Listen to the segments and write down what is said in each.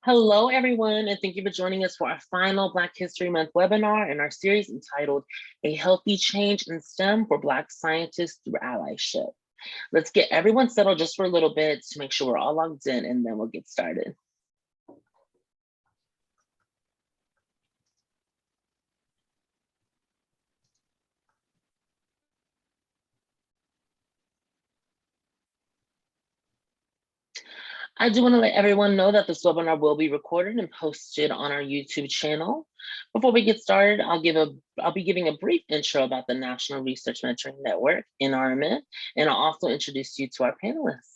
Hello, everyone, and thank you for joining us for our final Black History Month webinar in our series entitled A Healthy Change in STEM for Black Scientists Through Allyship. Let's get everyone settled just for a little bit to make sure we're all logged in, and then we'll get started. I do want to let everyone know that this webinar will be recorded and posted on our YouTube channel. Before we get started, I'll be giving a brief intro about the National Research Mentoring Network, NRMN, and I'll also introduce you to our panelists.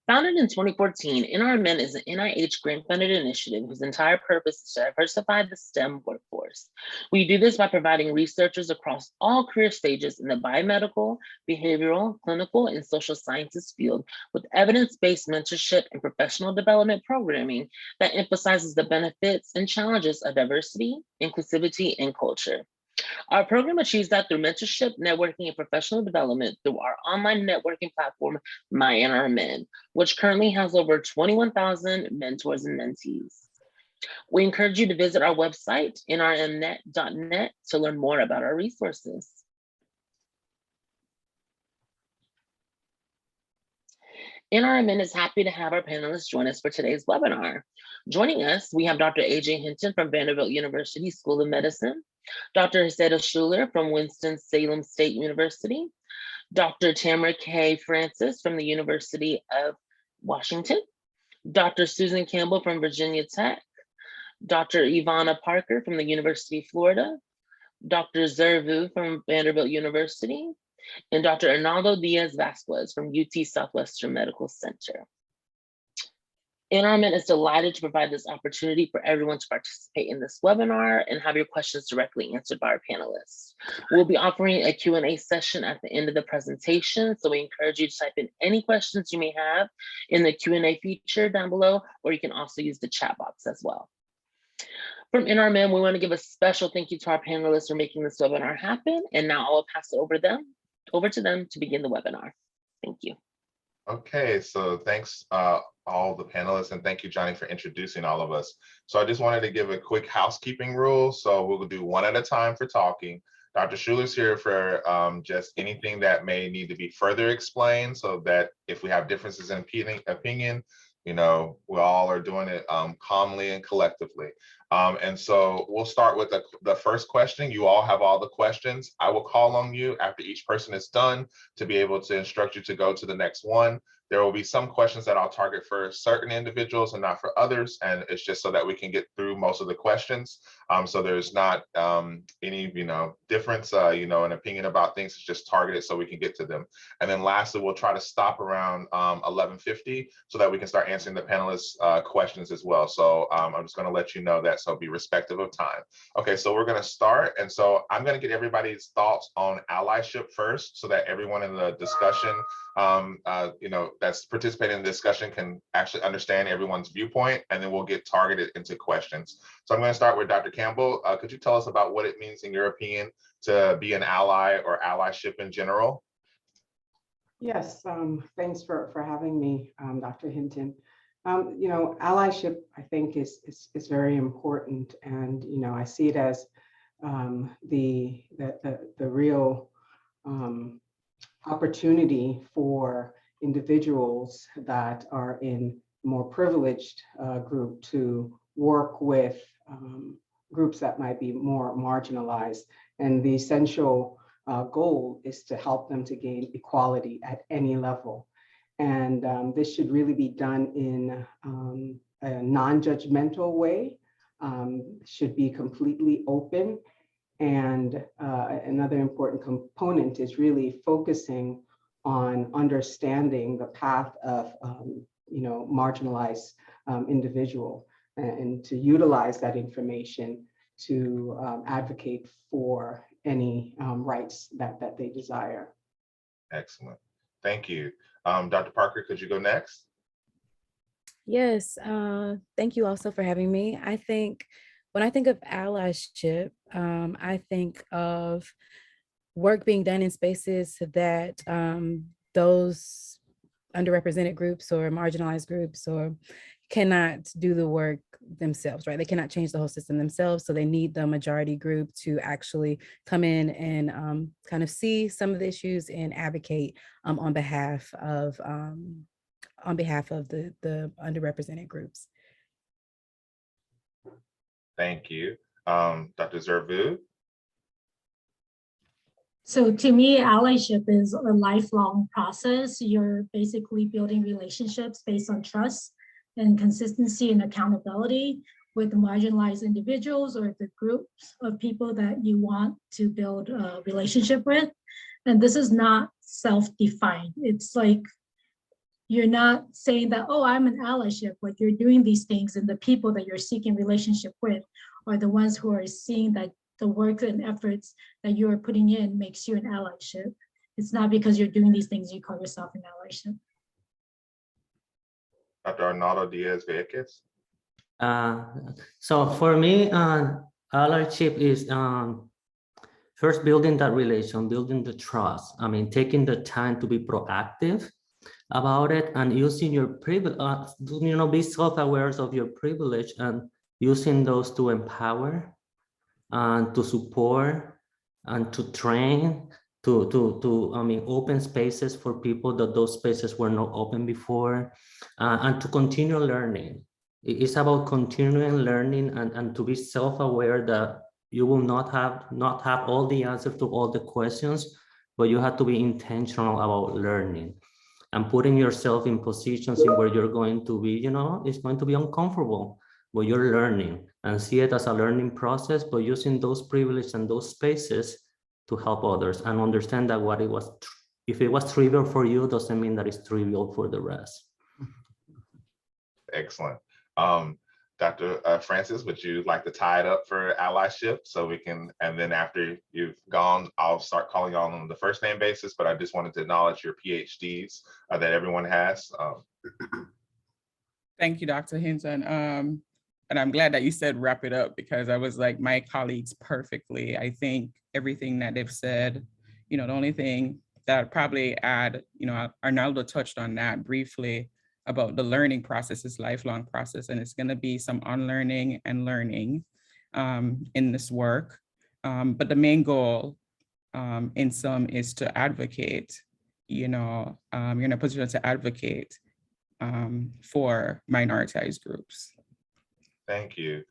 Founded in 2014, NRMN is an NIH grant-funded initiative whose entire purpose is to diversify the STEM workforce. We do this by providing researchers across all career stages in the biomedical, behavioral, clinical, and social sciences field with evidence-based mentorship and professional development programming that emphasizes the benefits and challenges of diversity, inclusivity, and culture. Our program achieves that through mentorship, networking, and professional development through our online networking platform, MyNRMN, which currently has over 21,000 mentors and mentees. We encourage you to visit our website, nrmnet.net, to learn more about our resources. NRMN is happy to have our panelists join us for today's webinar. Joining us, we have Dr. AJ Hinton from Vanderbilt University School of Medicine, Dr. Haysetta Shuler from Winston-Salem State University, Dr. Tam'ra-Kay Francis from the University of Washington, Dr. Susan Campbell from Virginia Tech, Dr. Ivana Parker from the University of Florida, Dr. Zervu from Vanderbilt University, and Dr. Arnaldo Diaz Vazquez from UT Southwestern Medical Center. NRMN is delighted to provide this opportunity for everyone to participate in this webinar and have your questions directly answered by our panelists. We'll be offering a Q&A session at the end of the presentation, so we encourage you to type in any questions you may have in the Q&A feature down below, or you can also use the chat box as well. From NRMN, we want to give a special thank you to our panelists for making this webinar happen, and now I will pass it over to them to begin the webinar. Thank you. Okay, so thanks all the panelists, and thank you, Johnny, for introducing all of us. So I just wanted to give a quick housekeeping rule. So we'll do one at a time for talking. Dr. Shuler's here for just anything that may need to be further explained, so that if we have differences in opinion, you know, we all are doing it calmly and collectively. And so we'll start with the first question. You all have all the questions. I will call on you after each person is done to be able to instruct you to go to the next one. There will be some questions that I'll target for certain individuals and not for others. And it's just so that we can get through most of the questions. So there's not any, difference, in opinion about things. It's just targeted so we can get to them. And then lastly, we'll try to stop around 11:50 so that we can start answering the panelists' questions as well. So I'm just going to let you know that, so be respectful of time. Okay, so we're going to start. And so I'm going to get everybody's thoughts on allyship first, so that everyone in the discussion, that's participating in the discussion can actually understand everyone's viewpoint, and then we'll get targeted into questions. So I'm going to start with Dr. Campbell. Could you tell us about what it means in your opinion to be an ally or allyship in general? Yes, thanks for having me, Dr. Hinton. Allyship, I think, is very important, and I see it as the real opportunity for individuals that are in more privileged group to work with groups that might be more marginalized, and the essential goal is to help them to gain equality at any level. And this should really be done in a non-judgmental way, should be completely open. And another important component is really focusing on understanding the path of marginalized individual, and to utilize that information to advocate for any rights that they desire. Excellent. Thank you. Dr. Parker, could you go next? Yes, thank you also for having me. I think when I think of allyship, I think of work being done in spaces that those underrepresented groups or marginalized groups or cannot do the work themselves, right? They cannot change the whole system themselves. So they need the majority group to actually come in and kind of see some of the issues and advocate on behalf of the underrepresented groups. Thank you. Dr. Zervu? So to me, allyship is a lifelong process. You're basically building relationships based on trust and consistency and accountability with marginalized individuals or the groups of people that you want to build a relationship with. And this is not self-defined. It's like, you're not saying that, oh, I'm an allyship, like you're doing these things and the people that you're seeking relationship with are the ones who are seeing that the work and efforts that you are putting in makes you an allyship. It's not because you're doing these things you call yourself an allyship. Dr. Arnaldo Diaz Vazquez? So for me, allyship is first building that relation, building the trust. I mean, taking the time to be proactive about it and using your privilege, be self-aware of your privilege and using those to empower and to support and to train, to open spaces for people that those spaces were not open before, and to continue learning. It's about continuing learning and to be self-aware that you will not have all the answers to all the questions, but you have to be intentional about learning and putting yourself in positions in where you're going to be, it's going to be uncomfortable, but you're learning and see it as a learning process, but using those privileges and those spaces to help others and understand that if it was trivial for you, doesn't mean that it's trivial for the rest. Excellent. Dr. Francis, would you like to tie it up for allyship so we can, and then after you've gone, I'll start calling on the first name basis, but I just wanted to acknowledge your PhDs that everyone has. Thank you, Dr. Hinton. And I'm glad that you said wrap it up, because I was like my colleagues perfectly. I think everything that they've said, the only thing that I'd probably add, Arnaldo touched on that briefly about the learning process, is lifelong process, and it's going to be some unlearning and learning in this work. But the main goal in some is to advocate, you're in a position to advocate for minoritized groups. Thank you.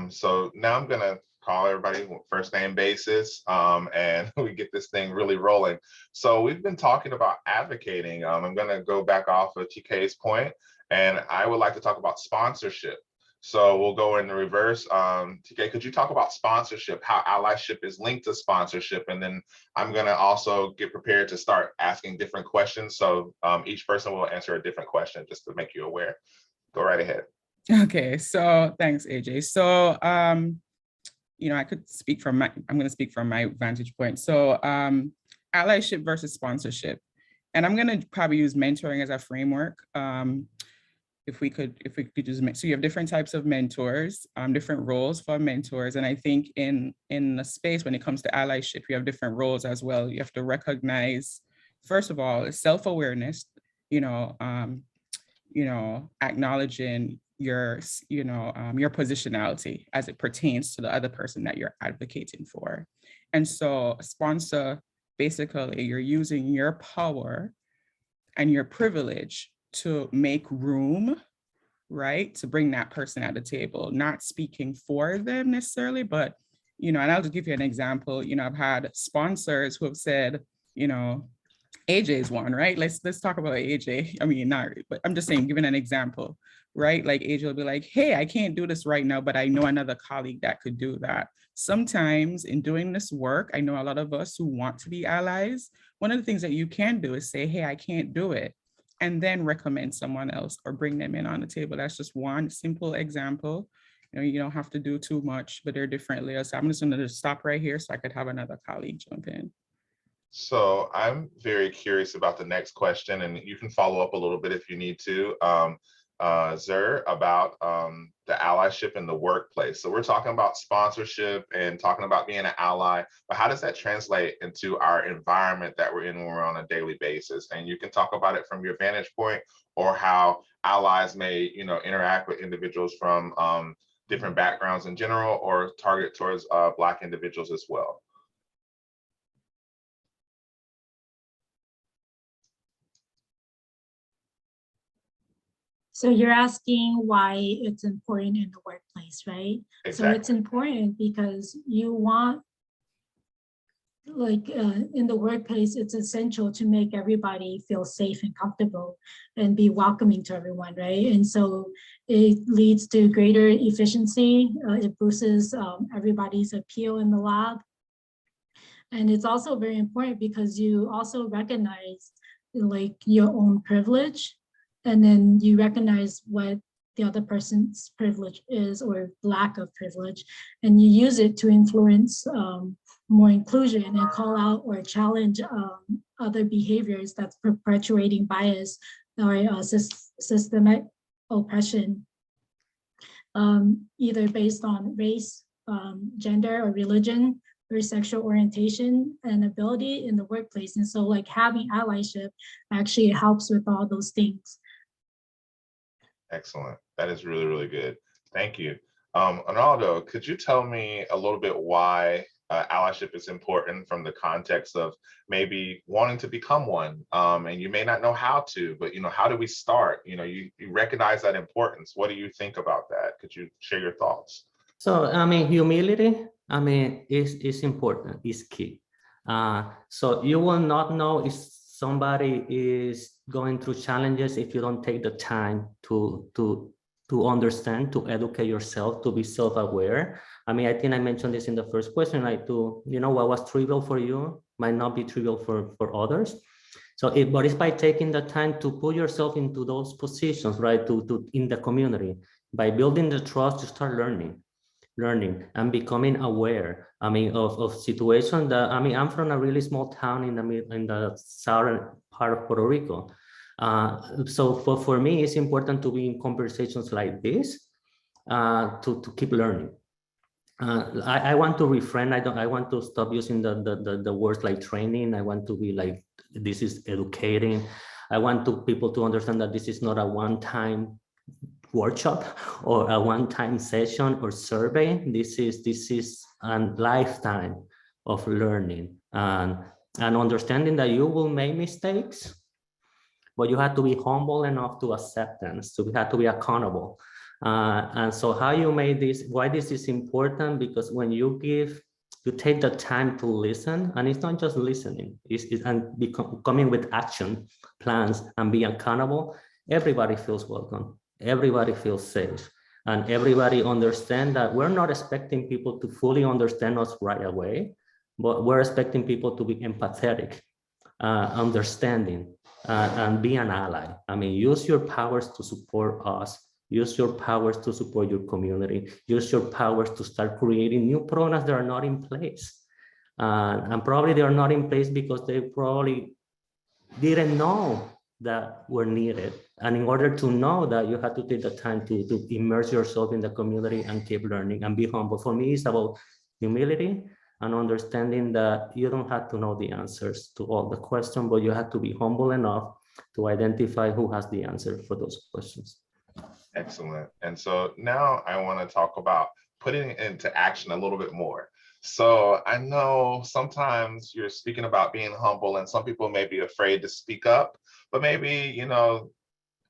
So now I'm gonna call everybody first name basis and we get this thing really rolling. So we've been talking about advocating. I'm gonna go back off of TK's point, and I would like to talk about sponsorship. So we'll go in the reverse. TK, could you talk about sponsorship, how allyship is linked to sponsorship? And then I'm gonna also get prepared to start asking different questions. So each person will answer a different question just to make you aware. Go right ahead. Okay, so thanks, AJ. So, I could speak from I'm going to speak from my vantage point. So, allyship versus sponsorship, and I'm going to probably use mentoring as a framework. If we could use, so you have different types of mentors, different roles for mentors, and I think in the space when it comes to allyship, you have different roles as well. You have to recognize, first of all, self-awareness. Acknowledging your positionality as it pertains to the other person that you're advocating for. And so a sponsor, basically you're using your power and your privilege to make room, right? To bring that person at the table, not speaking for them necessarily, but, and I'll just give you an example. I've had sponsors who have said, AJ's one, right? Let's talk about AJ. I mean, not, but I'm just saying, giving an example, right? Like AJ will be like, hey, I can't do this right now, but I know another colleague that could do that. Sometimes in doing this work, I know a lot of us who want to be allies, one of the things that you can do is say, hey, I can't do it, and then recommend someone else or bring them in on the table. That's just one simple example. You don't have to do too much, but there are different layers. So I'm just gonna stop right here so I could have another colleague jump in. So I'm very curious about the next question, and you can follow up a little bit if you need to. Zur about the allyship in the workplace. So we're talking about sponsorship and talking about being an ally, but how does that translate into our environment that we're in when we're on a daily basis? And you can talk about it from your vantage point, or how allies may, interact with individuals from different backgrounds in general, or target towards Black individuals as well. So you're asking why it's important in the workplace, right? Exactly. So it's important because you want, in the workplace, it's essential to make everybody feel safe and comfortable and be welcoming to everyone, right? And so it leads to greater efficiency. It boosts everybody's appeal in the lab. And it's also very important because you also recognize your own privilege, and then you recognize what the other person's privilege is or lack of privilege, and you use it to influence more inclusion and call out or challenge other behaviors that's perpetuating bias or systemic oppression, either based on race, gender, or religion, or sexual orientation and ability in the workplace. And so having allyship actually helps with all those things. Excellent. That is really, really good. Thank you. Arnaldo, could you tell me a little bit why allyship is important from the context of maybe wanting to become one, and you may not know how to, but how do we start? You recognize that importance. What do you think about that? Could you share your thoughts? So, humility, is important, is key. So you will not know if somebody is going through challenges if you don't take the time to understand, to educate yourself, to be self-aware. I think I mentioned this in the first question, what was trivial for you might not be trivial for others. So but it's by taking the time to put yourself into those positions, right, to in the community. By building the trust, you start learning and becoming aware, of situations that, I'm from a really small town in the southern part of Puerto Rico. So for me, it's important to be in conversations like this, to keep learning. I want to refrain. I want to stop using the words like training. I want to be like, this is educating. I want people to understand that this is not a one-time workshop or a one-time session or survey. This is a lifetime of learning and understanding that you will make mistakes, but you have to be humble enough to acceptance. So we have to be accountable. And so how you made this, why this is important, because when you take the time to listen, and it's not just listening, it's coming with action plans and be accountable, everybody feels welcome. Everybody feels safe, and everybody understand that we're not expecting people to fully understand us right away, but we're expecting people to be empathetic, understanding, and be an ally. Use your powers to support us. Use your powers to support your community. Use your powers to start creating new programs that are not in place. And probably they are not in place because they probably didn't know that were needed. And in order to know that, you have to take the time to immerse yourself in the community and keep learning and be humble. For me, it's about humility and understanding that you don't have to know the answers to all the questions, but you have to be humble enough to identify who has the answer for those questions. Excellent. And so now I want to talk about putting it into action a little bit more. So I know sometimes you're speaking about being humble, and some people may be afraid to speak up, but maybe,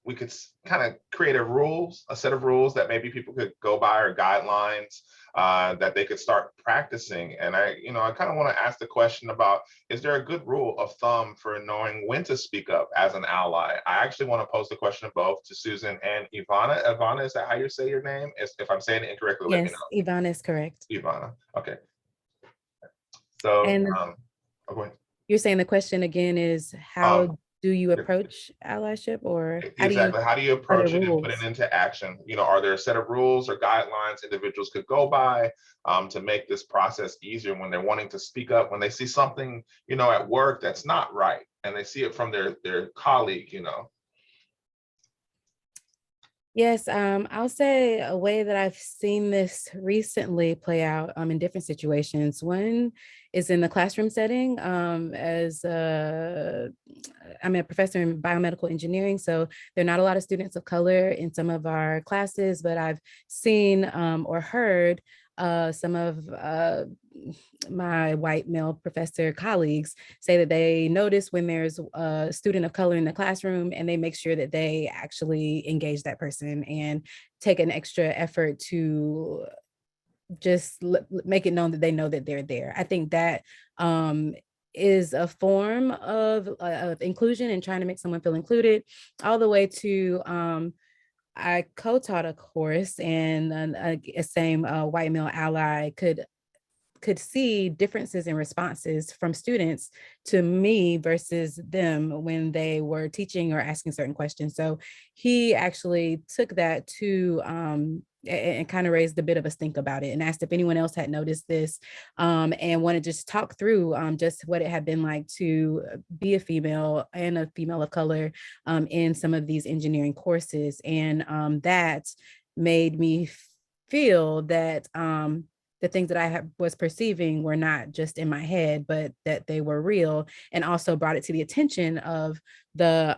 we could kind of create a set of rules that maybe people could go by, or guidelines that they could start practicing. And I kind of want to ask the question about, is there a good rule of thumb for knowing when to speak up as an ally? I actually want to pose the question both to Susan and Ivana. Ivana, is that how you say your name? If I'm saying it incorrectly, let me know. Yes, Ivana is correct. Ivana, okay. So, And go ahead. You're saying the question again is, how do you approach allyship, or how do you approach it and put it into action? Are there a set of rules or guidelines individuals could go by to make this process easier when they're wanting to speak up, when they see something, at work that's not right, and they see it from their colleague, Yes, I'll say a way that I've seen this recently play out in different situations. One is in the classroom setting. As I'm a professor in biomedical engineering, so there are not a lot of students of color in some of our classes, but I've seen or heard some of my white male professor colleagues say that they notice when there's a student of color in the classroom, and they make sure that they actually engage that person and take an extra effort to just make it known that they know that they're there. I think that is a form of inclusion and trying to make someone feel included, all the way to I co-taught a course, and a same white male ally could see differences in responses from students to me versus them when they were teaching or asking certain questions. So he actually took that to and kind of raised a bit of a stink about it, and asked if anyone else had noticed this, and wanted to just talk through just what it had been like to be a female and a female of color in some of these engineering courses. And that made me feel that the things that I was perceiving were not just in my head, but that they were real, and also brought it to the attention of the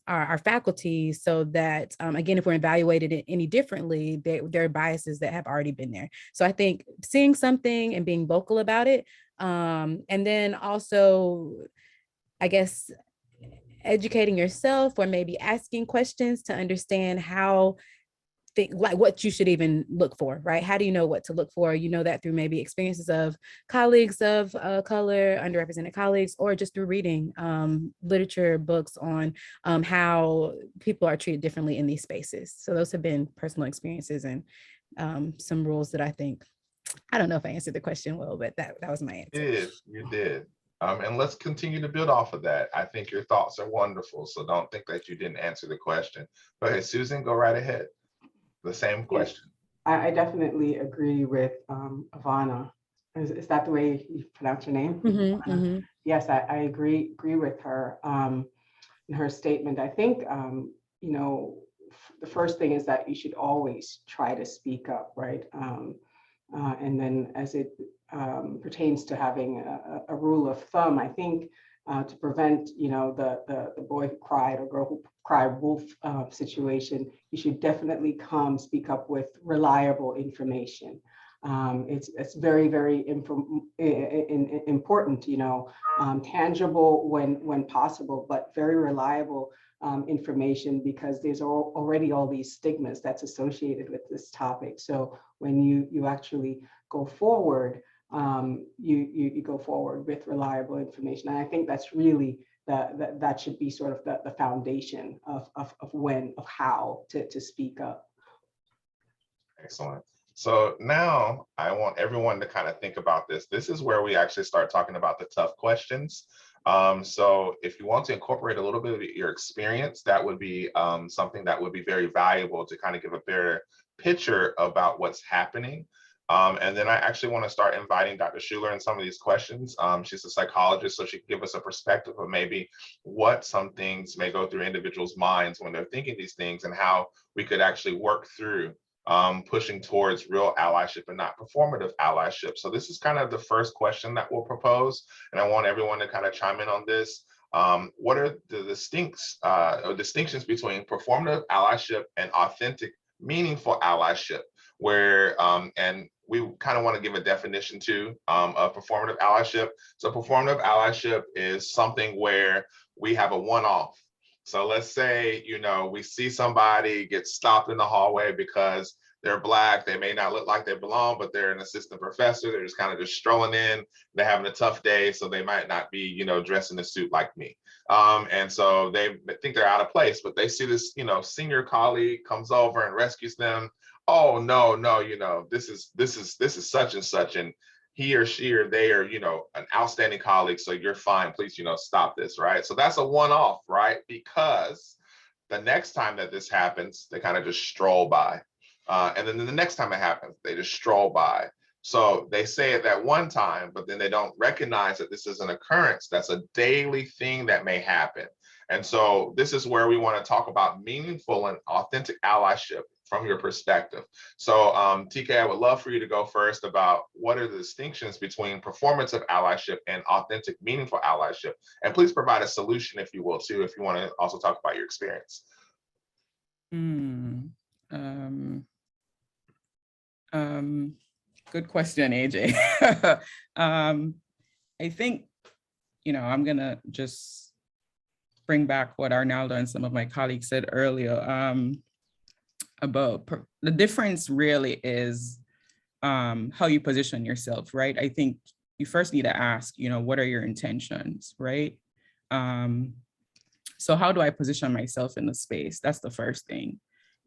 our faculty, so that again, if we're evaluated any differently, there are biases that have already been there. So I think seeing something and being vocal about it, and then also, I guess, educating yourself or maybe asking questions to understand how like what you should even look for, right? How do you know what to look for? You know that through maybe experiences of colleagues of color, underrepresented colleagues, or just through reading literature, books on how people are treated differently in these spaces. So those have been personal experiences and some rules that I think, I don't know if I answered the question well, but that was my answer. You did. And let's continue to build off of that. I think your thoughts are wonderful, so don't think that you didn't answer the question. Go ahead, Susan, go right ahead. The same question. I definitely agree with Ivana. Is that the way you pronounce her name? Mm-hmm, mm-hmm. Yes, I agree with her in her statement. I think you know, the first thing is that you should always try to speak up, right? And then as it pertains to having a rule of thumb, I think to prevent, you know, the boy who cried or girl who cried wolf situation, you should definitely speak up with reliable information. It's very, very important, you know, tangible when possible, but very reliable information, because there's already all these stigmas that's associated with this topic. So when you actually go forward, you go forward with reliable information. And I think that's really that should be sort of the foundation of how to speak up. Excellent. So now I want everyone to kind of think about this. This is where we actually start talking about the tough questions. So if you want to incorporate a little bit of your experience, that would be something that would be very valuable to kind of give a better picture about what's happening. And then I actually want to start inviting Dr. Shuler in some of these questions. She's a psychologist, so she can give us a perspective of maybe what some things may go through individuals' minds when they're thinking these things, and how we could actually work through pushing towards real allyship and not performative allyship. So this is kind of the first question that we'll propose, and I want everyone to kind of chime in on this. What are the distinctions between performative allyship and authentic, meaningful allyship? Where and we kind of want to give a definition too of performative allyship. So performative allyship is something where we have a one-off. So let's say, you know, we see somebody get stopped in the hallway because they're Black. They may not look like they belong, but they're an assistant professor. They're just kind of just strolling in. They're having a tough day, so they might not be, you know, dressed in a suit like me. And so they think they're out of place, but they see this, you know, senior colleague comes over and rescues them. Oh, no, you know, this is such and such, and he or she or they are, you know, an outstanding colleague, so you're fine, please, you know, stop this, right? So that's a one-off, right? Because the next time that this happens, they kind of just stroll by. And then the next time it happens, they just stroll by. So they say it that one time, but then they don't recognize that this is an occurrence. That's a daily thing that may happen. And so this is where we want to talk about meaningful and authentic allyship from your perspective. So TK, I would love for you to go first about what are the distinctions between performative allyship and authentic, meaningful allyship. And please provide a solution, if you will, too, if you want to also talk about your experience. Good question, AJ. I think, I'm gonna just bring back what Arnaldo and some of my colleagues said earlier about the difference really is how you position yourself, right? I think you first need to ask, what are your intentions, right? So how do I position myself in the space? That's the first thing.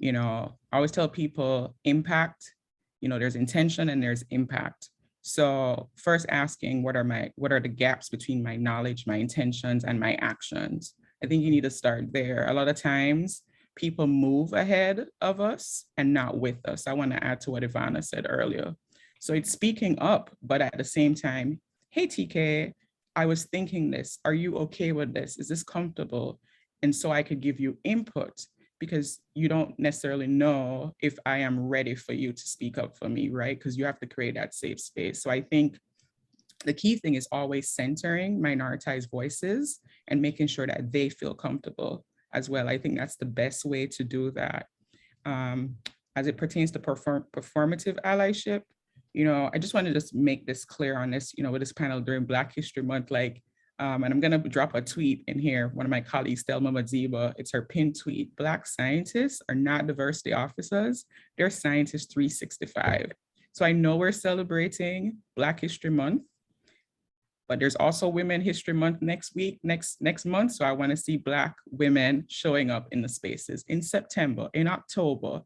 I always tell people impact, there's intention and there's impact. So first asking, what are the gaps between my knowledge, my intentions, and my actions? I think you need to start there. A lot of times people move ahead of us and not with us. I want to add to what Ivana said earlier. So it's speaking up, but at the same time, hey, TK, I was thinking this. Are you okay with this? Is this comfortable? And so I could give you input, because you don't necessarily know if I am ready for you to speak up for me, right? Because you have to create that safe space. So I think the key thing is always centering minoritized voices and making sure that they feel comfortable as well. I think that's the best way to do that. As it pertains to performative allyship, I just want to just make this clear on this, with this panel during Black History Month, and I'm going to drop a tweet in here. One of my colleagues, Thelma Madziba, it's her pinned tweet. Black scientists are not diversity officers. They're scientists 365. So I know we're celebrating Black History Month, but there's also Women History Month next month. So I want to see Black women showing up in the spaces in September, in October.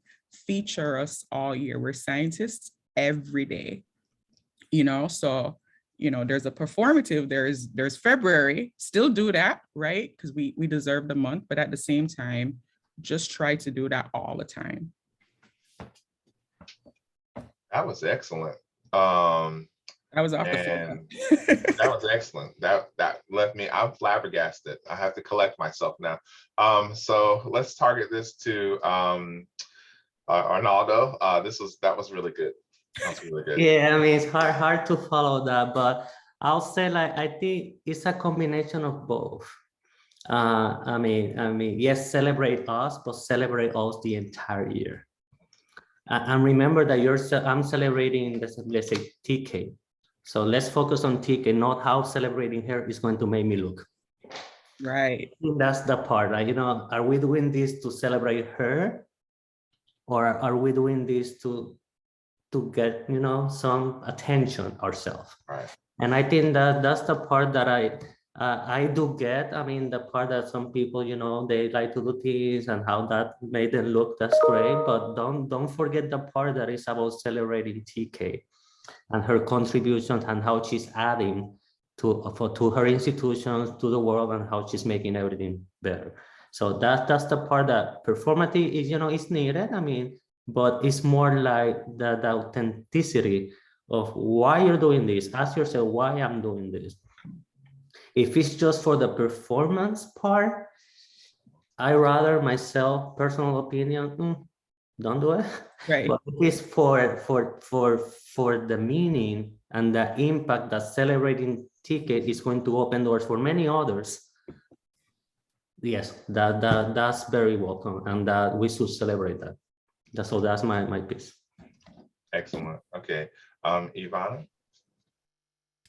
Feature us all year. We're scientists every day, so there's a performative, there's February, still do that, right? Because we deserve the month, but at the same time, just try to do that all the time. That was excellent. That was off the phone. That was excellent. That left me, I'm flabbergasted. I have to collect myself now. So let's target this to Arnaldo. That was really good. That's really good. Yeah, I mean, it's hard to follow that, but I'll say I think it's a combination of both. I mean, yes, celebrate us, but celebrate us the entire year. And remember that I'm celebrating, let's say, TK. So let's focus on TK, not how celebrating her is going to make me look. Right. That's the part, right? Are we doing this to celebrate her, or are we doing this to get some attention ourselves? Right. And I think that's the part that I do get. I mean, the part that some people, they like to do things and how that made them look, that's great, but don't forget the part that is about celebrating TK and her contributions and how she's adding to her institutions, to the world, and how she's making everything better. So that's the part that performative is, is needed. I mean, but it's more like the authenticity of why you're doing this. Ask yourself why I'm doing this. If it's just for the performance part, I rather, myself, personal opinion, don't do it. Right. But it is for the meaning and the impact that celebrating TK is going to open doors for many others. Yes, that's very welcome, and that we should celebrate that. That's my piece. Excellent. Okay, Ivana.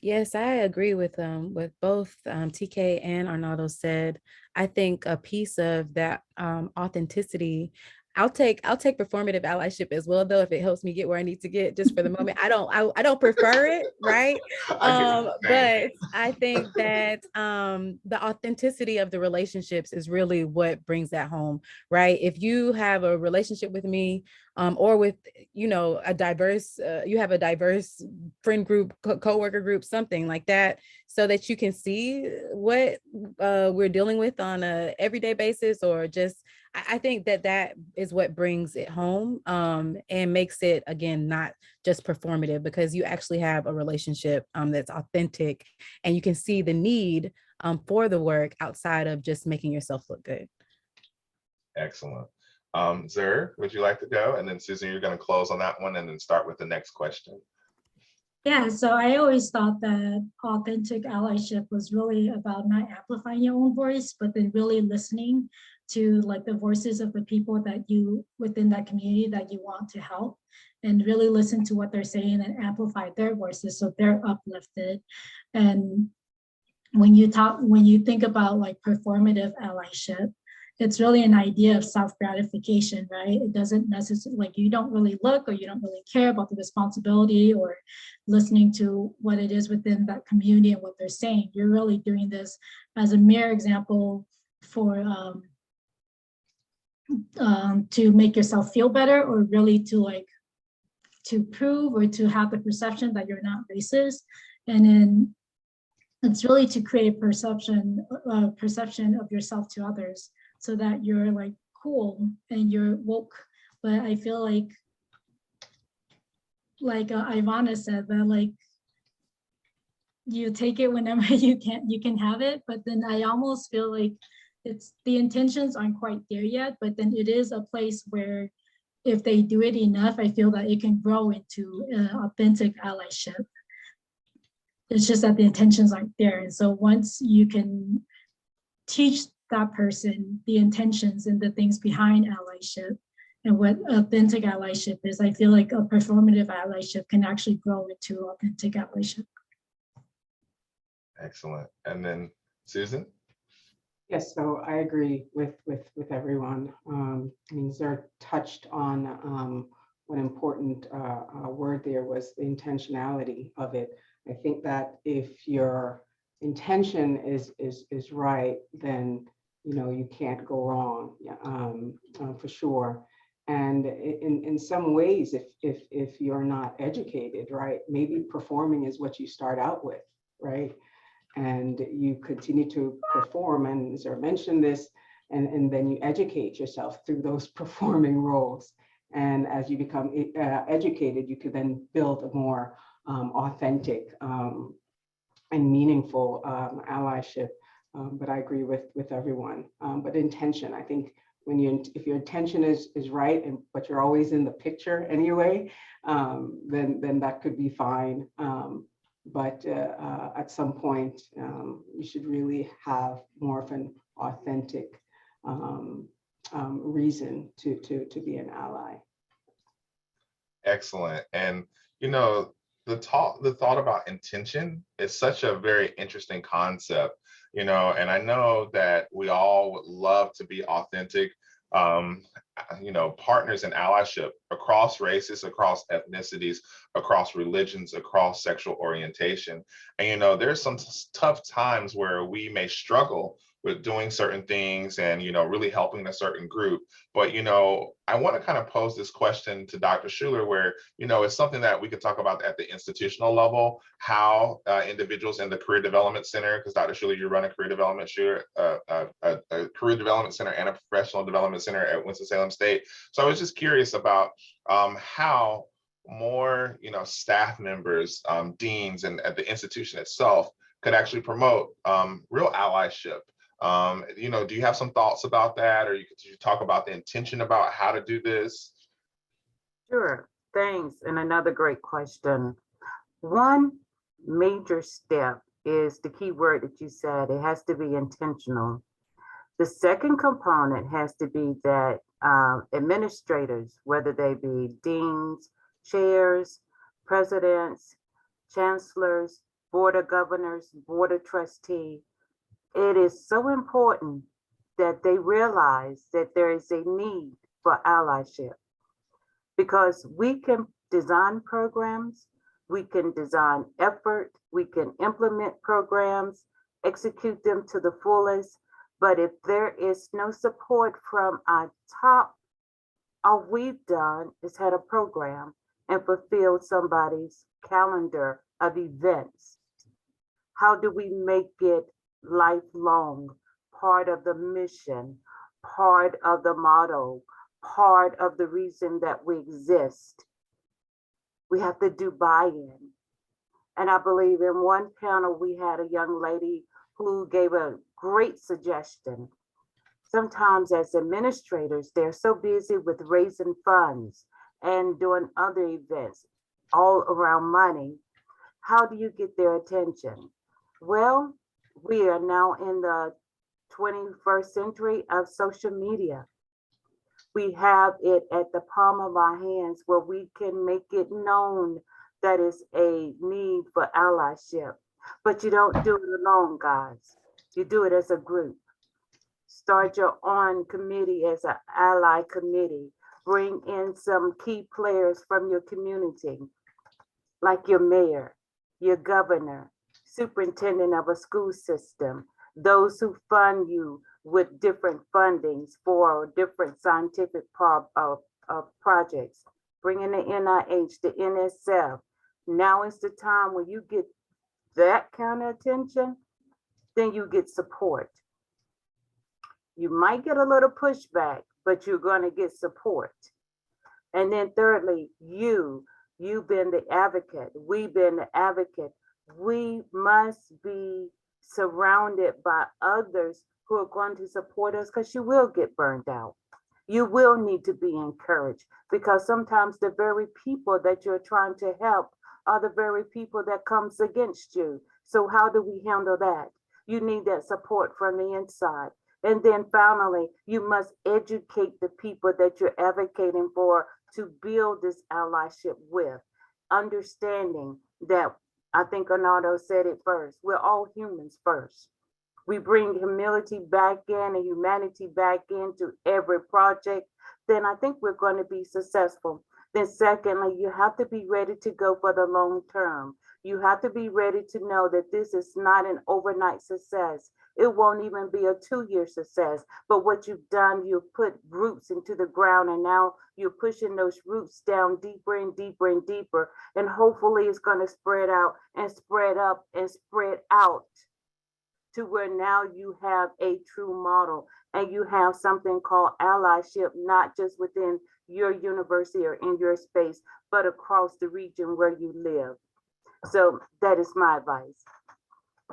Yes, I agree with both TK and Arnaldo said. I think a piece of that authenticity. I'll take performative allyship as well, though, if it helps me get where I need to get just for the moment. I don't prefer it, right? But I think that the authenticity of the relationships is really what brings that home, right? If you have a relationship with me, or with, a diverse, you have a diverse friend group, coworker group, something like that, so that you can see what we're dealing with on a everyday basis, or just I think that that is what brings it home, and makes it, again, not just performative, because you actually have a relationship that's authentic, and you can see the need for the work outside of just making yourself look good. Excellent. Zer, would you like to go? And then Susan, you're going to close on that one and then start with the next question. Yeah, so I always thought that authentic allyship was really about not amplifying your own voice, but then really listening to like the voices of the people that you within that community that you want to help, and really listen to what they're saying and amplify their voices so they're uplifted. And when you think about like performative allyship, it's really an idea of self-gratification, right? It doesn't necessarily, like, you don't really look or you don't really care about the responsibility or listening to what it is within that community and what they're saying. You're really doing this as a mere example for to make yourself feel better, or really to prove or to have the perception that you're not racist. And then it's really to create perception of yourself to others, so that you're like cool and you're woke. But I feel like Ivana said, that like you take it whenever you can have it. But then I almost feel like it's the intentions aren't quite there yet, but then it is a place where if they do it enough, I feel that it can grow into authentic allyship. It's just that the intentions aren't there. And so once you can teach that person the intentions and the things behind allyship and what authentic allyship is, I feel like a performative allyship can actually grow into authentic allyship. Excellent. And then Susan? Yes, so I agree with everyone. I mean, Zer touched on one important word there was the intentionality of it. I think that if your intention is right, then you can't go wrong, for sure. And in some ways, if you're not educated, right, maybe performing is what you start out with, right? And you continue to perform, and Zer mentioned this, and then you educate yourself through those performing roles. And as you become educated, you could then build a more authentic and meaningful allyship. But I agree with everyone. But intention, I think if your intention is right, but you're always in the picture anyway, then that could be fine. But at some point, you should really have more of an authentic reason to be an ally. Excellent. And the thought about intention is such a very interesting concept, and I know that we all would love to be authentic, partners in allyship across races, across ethnicities, across religions, across sexual orientation. And, there's some tough times where we may struggle with doing certain things and, really helping a certain group. But, I want to kind of pose this question to Dr. Shuler, where, it's something that we could talk about at the institutional level, how individuals in the Career Development Center, because Dr. Shuler, you run a Career Development Center, a Career Development Center and a Professional Development Center at Winston-Salem State. So I was just curious about how more, staff members, deans, and at the institution itself could actually promote real allyship. Do you have some thoughts about that, or could you talk about the intention about how to do this? Sure, thanks. And another great question. One major step is the key word that you said. It has to be intentional. The second component has to be that administrators, whether they be deans, chairs, presidents, chancellors, board of governors, board of trustees, it is so important that they realize that there is a need for allyship, because we can design programs, we can design effort, we can implement programs, execute them to the fullest, but if there is no support from our top, all we've done is had a program and fulfilled somebody's calendar of events. How do we make it lifelong, part of the mission, part of the model, part of the reason that we exist. We have to do buy-in. And I believe in one panel, we had a young lady who gave a great suggestion. Sometimes as administrators, they're so busy with raising funds and doing other events all around money. How do you get their attention? Well, we are now in the 21st century of social media. We have it at the palm of our hands where we can make it known that is a need for allyship. But you don't do it alone, guys. You do it as a group. Start your own committee as an ally committee. Bring in some key players from your community, like your mayor, your governor, superintendent of a school system, those who fund you with different fundings for different scientific projects. Bring in the NIH, the NSF. Now is the time when you get that kind of attention, then you get support. You might get a little pushback, but you're going to get support. And then thirdly, you've been the advocate. We've been the advocate. We must be surrounded by others who are going to support us, because you will get burned out. You will need to be encouraged, because sometimes the very people that you're trying to help are the very people that comes against you. So how do we handle that? You need that support from the inside. And then finally, you must educate the people that you're advocating for to build this allyship with, understanding that, I think Arnaldo said it first, we're all humans first. We bring humility back in and humanity back into every project, then I think we're going to be successful. Then secondly, you have to be ready to go for the long term. You have to be ready to know that this is not an overnight success. It won't even be a 2-year success. But what you've done, you've put roots into the ground, and now you're pushing those roots down deeper and deeper and deeper. And hopefully it's going to spread out and spread up and spread out to where now you have a true model and you have something called allyship, not just within your university or in your space, but across the region where you live. So that is my advice.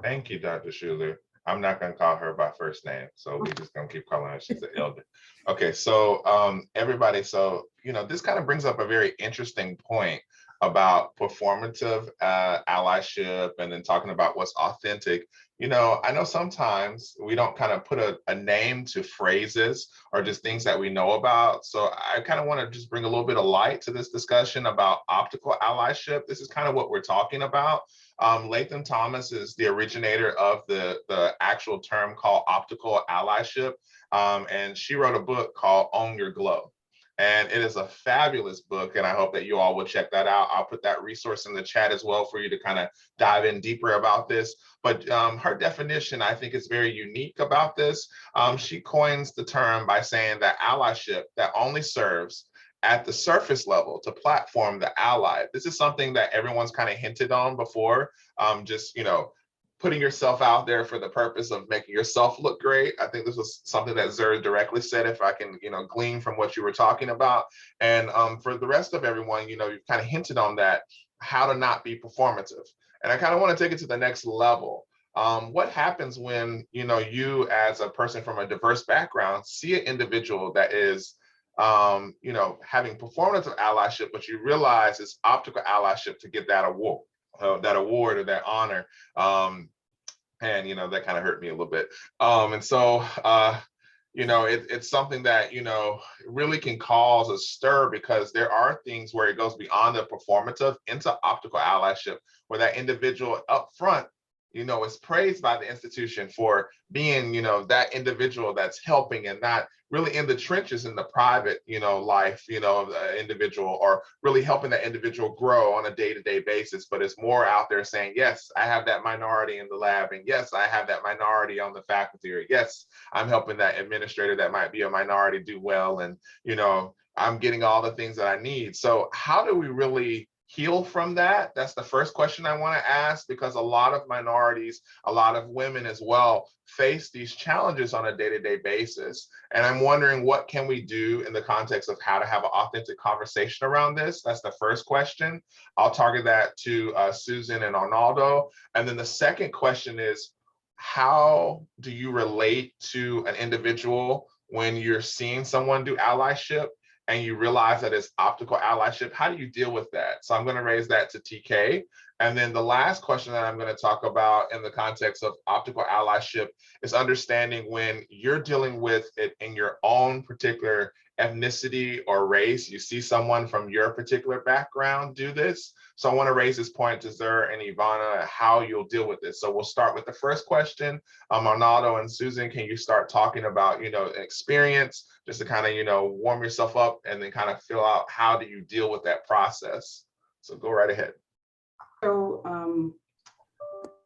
Thank you, Dr. Shuler. I'm not going to call her by first name, so we're just going to keep calling her. She's an elder. Okay, so everybody, so, this kind of brings up a very interesting point about performative allyship, and then talking about what's authentic. I know sometimes we don't kind of put a name to phrases or just things that we know about. So I kind of want to just bring a little bit of light to this discussion about optical allyship. This is kind of what we're talking about. Latham Thomas is the originator of the actual term called optical allyship. And she wrote a book called Own Your Glow. And it is a fabulous book, and I hope that you all will check that out. I'll put that resource in the chat as well for you to kind of dive in deeper about this. But her definition, I think, is very unique about this. She coins the term by saying that allyship that only serves at the surface level to platform the ally. This is something that everyone's kind of hinted on before, putting yourself out there for the purpose of making yourself look great. I think this was something that Zer directly said, if I can, glean from what you were talking about. And for the rest of everyone, you've kind of hinted on that, how to not be performative. And I kind of want to take it to the next level. What happens when, you as a person from a diverse background see an individual that is, having performative allyship, but you realize it's optical allyship to get that award? Or that honor. And that kind of hurt me a little bit. And so it's something that really can cause a stir, because there are things where it goes beyond the performative into optical allyship, where that individual up front is praised by the institution for being that individual that's helping, and not really in the trenches in the private life of the individual, or really helping that individual grow on a day-to-day basis, but it's more out there saying, yes, I have that minority in the lab, and yes, I have that minority on the faculty, or yes, I'm helping that administrator that might be a minority do well, and I'm getting all the things that I need. So how do we really heal from that? That's the first question I want to ask, because a lot of minorities, a lot of women as well, face these challenges on a day-to-day basis. And I'm wondering, what can we do in the context of how to have an authentic conversation around this? That's the first question. I'll target that to Susan and Arnaldo. And then the second question is, how do you relate to an individual when you're seeing someone do allyship and you realize that it's optical allyship? How do you deal with that? So I'm going to raise that to TK. And then the last question that I'm going to talk about in the context of optical allyship is understanding when you're dealing with it in your own particular ethnicity or race, you see someone from your particular background do this. So I want to raise this point to Zer and Ivana, how you'll deal with this. So we'll start with the first question. Arnaldo and Susan, can you start talking about, experience, just to kind of, warm yourself up and then kind of fill out how do you deal with that process? So go right ahead. So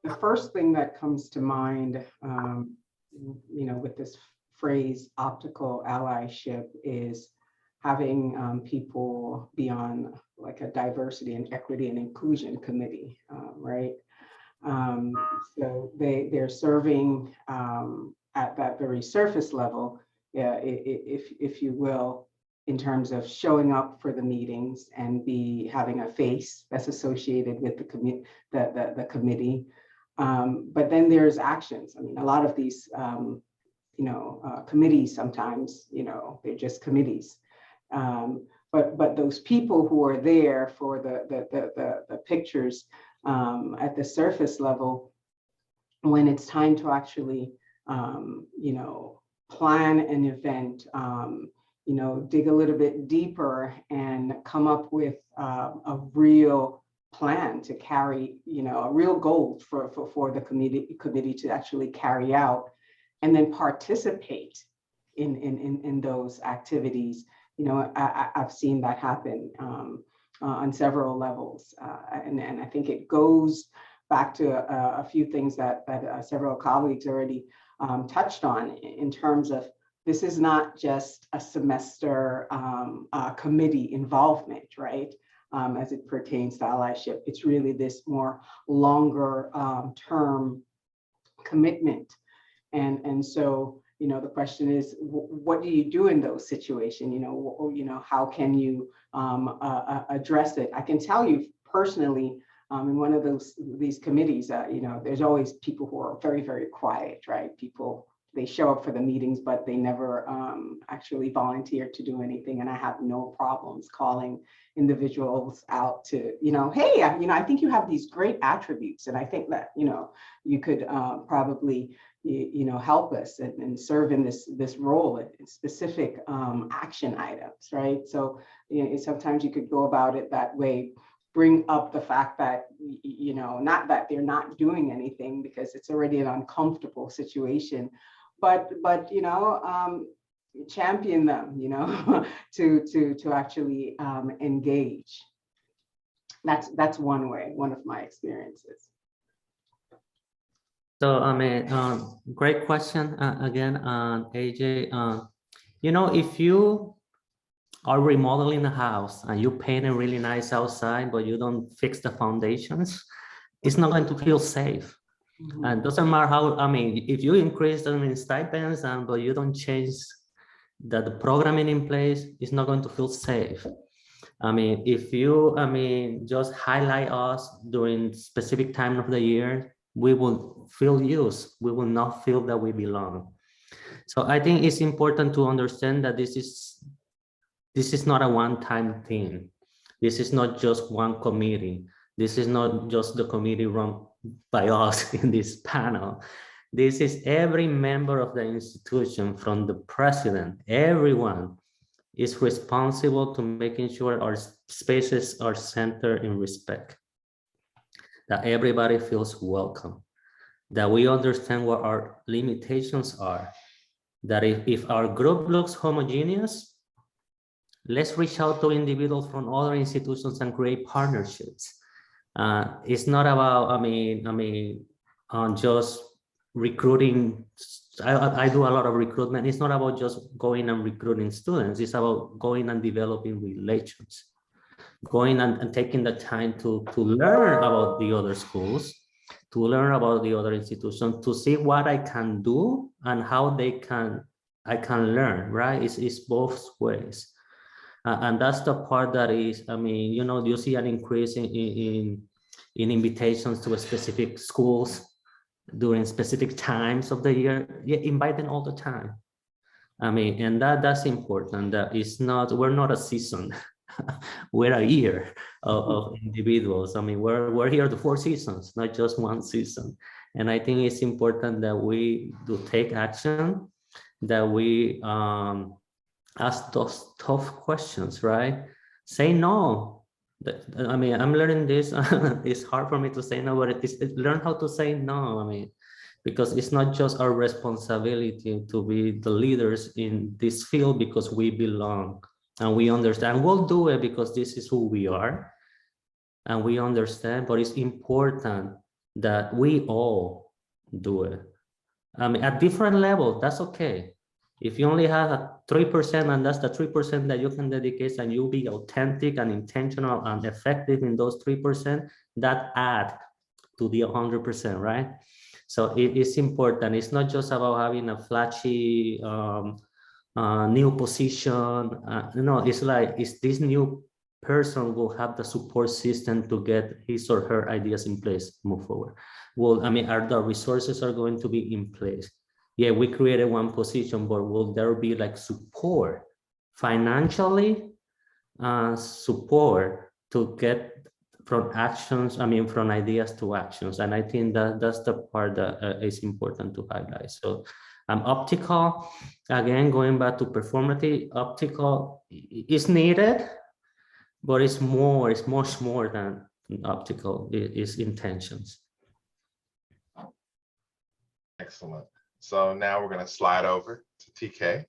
the first thing that comes to mind, with this phrase optical allyship is having people be on like a diversity and equity and inclusion committee, right? So they're serving at that very surface level, if you will, in terms of showing up for the meetings and having a face that's associated with the committee. But then there's actions. I mean, a lot of these committees sometimes, they're just committees. But those people who are there for the pictures at the surface level, when it's time to actually, plan an event, dig a little bit deeper and come up with a real plan to carry, a real goal for the committee to actually carry out, and then participate in those activities. I've seen that happen on several levels. And I think it goes back to a few things that several colleagues already touched on in terms of, this is not just a semester committee involvement, right? As it pertains to allyship, it's really this more longer term commitment. And so, the question is, what do you do in those situations? How can you address it? I can tell you personally, in one of these committees, there's always people who are very, very quiet, right? People, they show up for the meetings, but they never actually volunteer to do anything. And I have no problems calling individuals out to, hey, I think you have these great attributes. And I think that, you could probably, help us and serve in this role in specific action items, right? So, sometimes you could go about it that way, bring up the fact that, not that they're not doing anything because it's already an uncomfortable situation, but champion them, to actually engage. That's one way, one of my experiences. So, great question again, AJ. If you are remodeling a house and you paint it really nice outside, but you don't fix the foundations, it's not going to feel safe. Mm-hmm. And it doesn't matter how, if you increase the stipends but you don't change the programming in place, it's not going to feel safe. If you, just highlight us during specific time of the year, we will feel used. We will not feel that we belong. So I think it's important to understand that this is not a one-time thing. This is not just one committee. This is not just the committee run by us in this panel. This is every member of the institution, from the president. Everyone is responsible to making sure our spaces are centered in respect, that everybody feels welcome, that we understand what our limitations are, that if our group looks homogeneous, let's reach out to individuals from other institutions and create partnerships. It's not about, just recruiting. I do a lot of recruitment. It's not about just going and recruiting students. It's about going and developing relations. going and taking the time to learn about the other schools, to learn about the other institutions, to see what I can do and how I can learn, right? It's both ways. And that's the part that is, I mean, you know, you see an increase in invitations to specific schools during specific times of the year. Yeah, invite them all the time. I mean, and that's important. That it's not, we're not a season. We're a year of individuals. I mean, we're here the 4 seasons, not just 1 season. And I think it's important that we do take action, that we ask those tough questions, right? Say no. I mean, I'm learning this. It's hard for me to say no, but it's learn how to say no. I mean, because it's not just our responsibility to be the leaders in this field because we belong and we understand. We'll do it because this is who we are and we understand, but it's important that we all do it. I mean, at different levels, that's okay. If you only have a 3% and that's the 3% that you can dedicate and you'll be authentic and intentional and effective in those 3%, that add to the 100%, right? So it is important. It's not just about having a flashy new position. No, it's like, is this new person will have the support system to get his or her ideas in place, move forward. Well, I mean, are the resources are going to be in place? Yeah, we created 1 position, but will there be like support, financially support to get from actions, I mean, from ideas to actions. And I think that that's the part that is important to highlight. So optical, again, going back to performative, optical is needed, but it's much more than optical, it's intentions. Excellent. So now we're going to slide over to TK.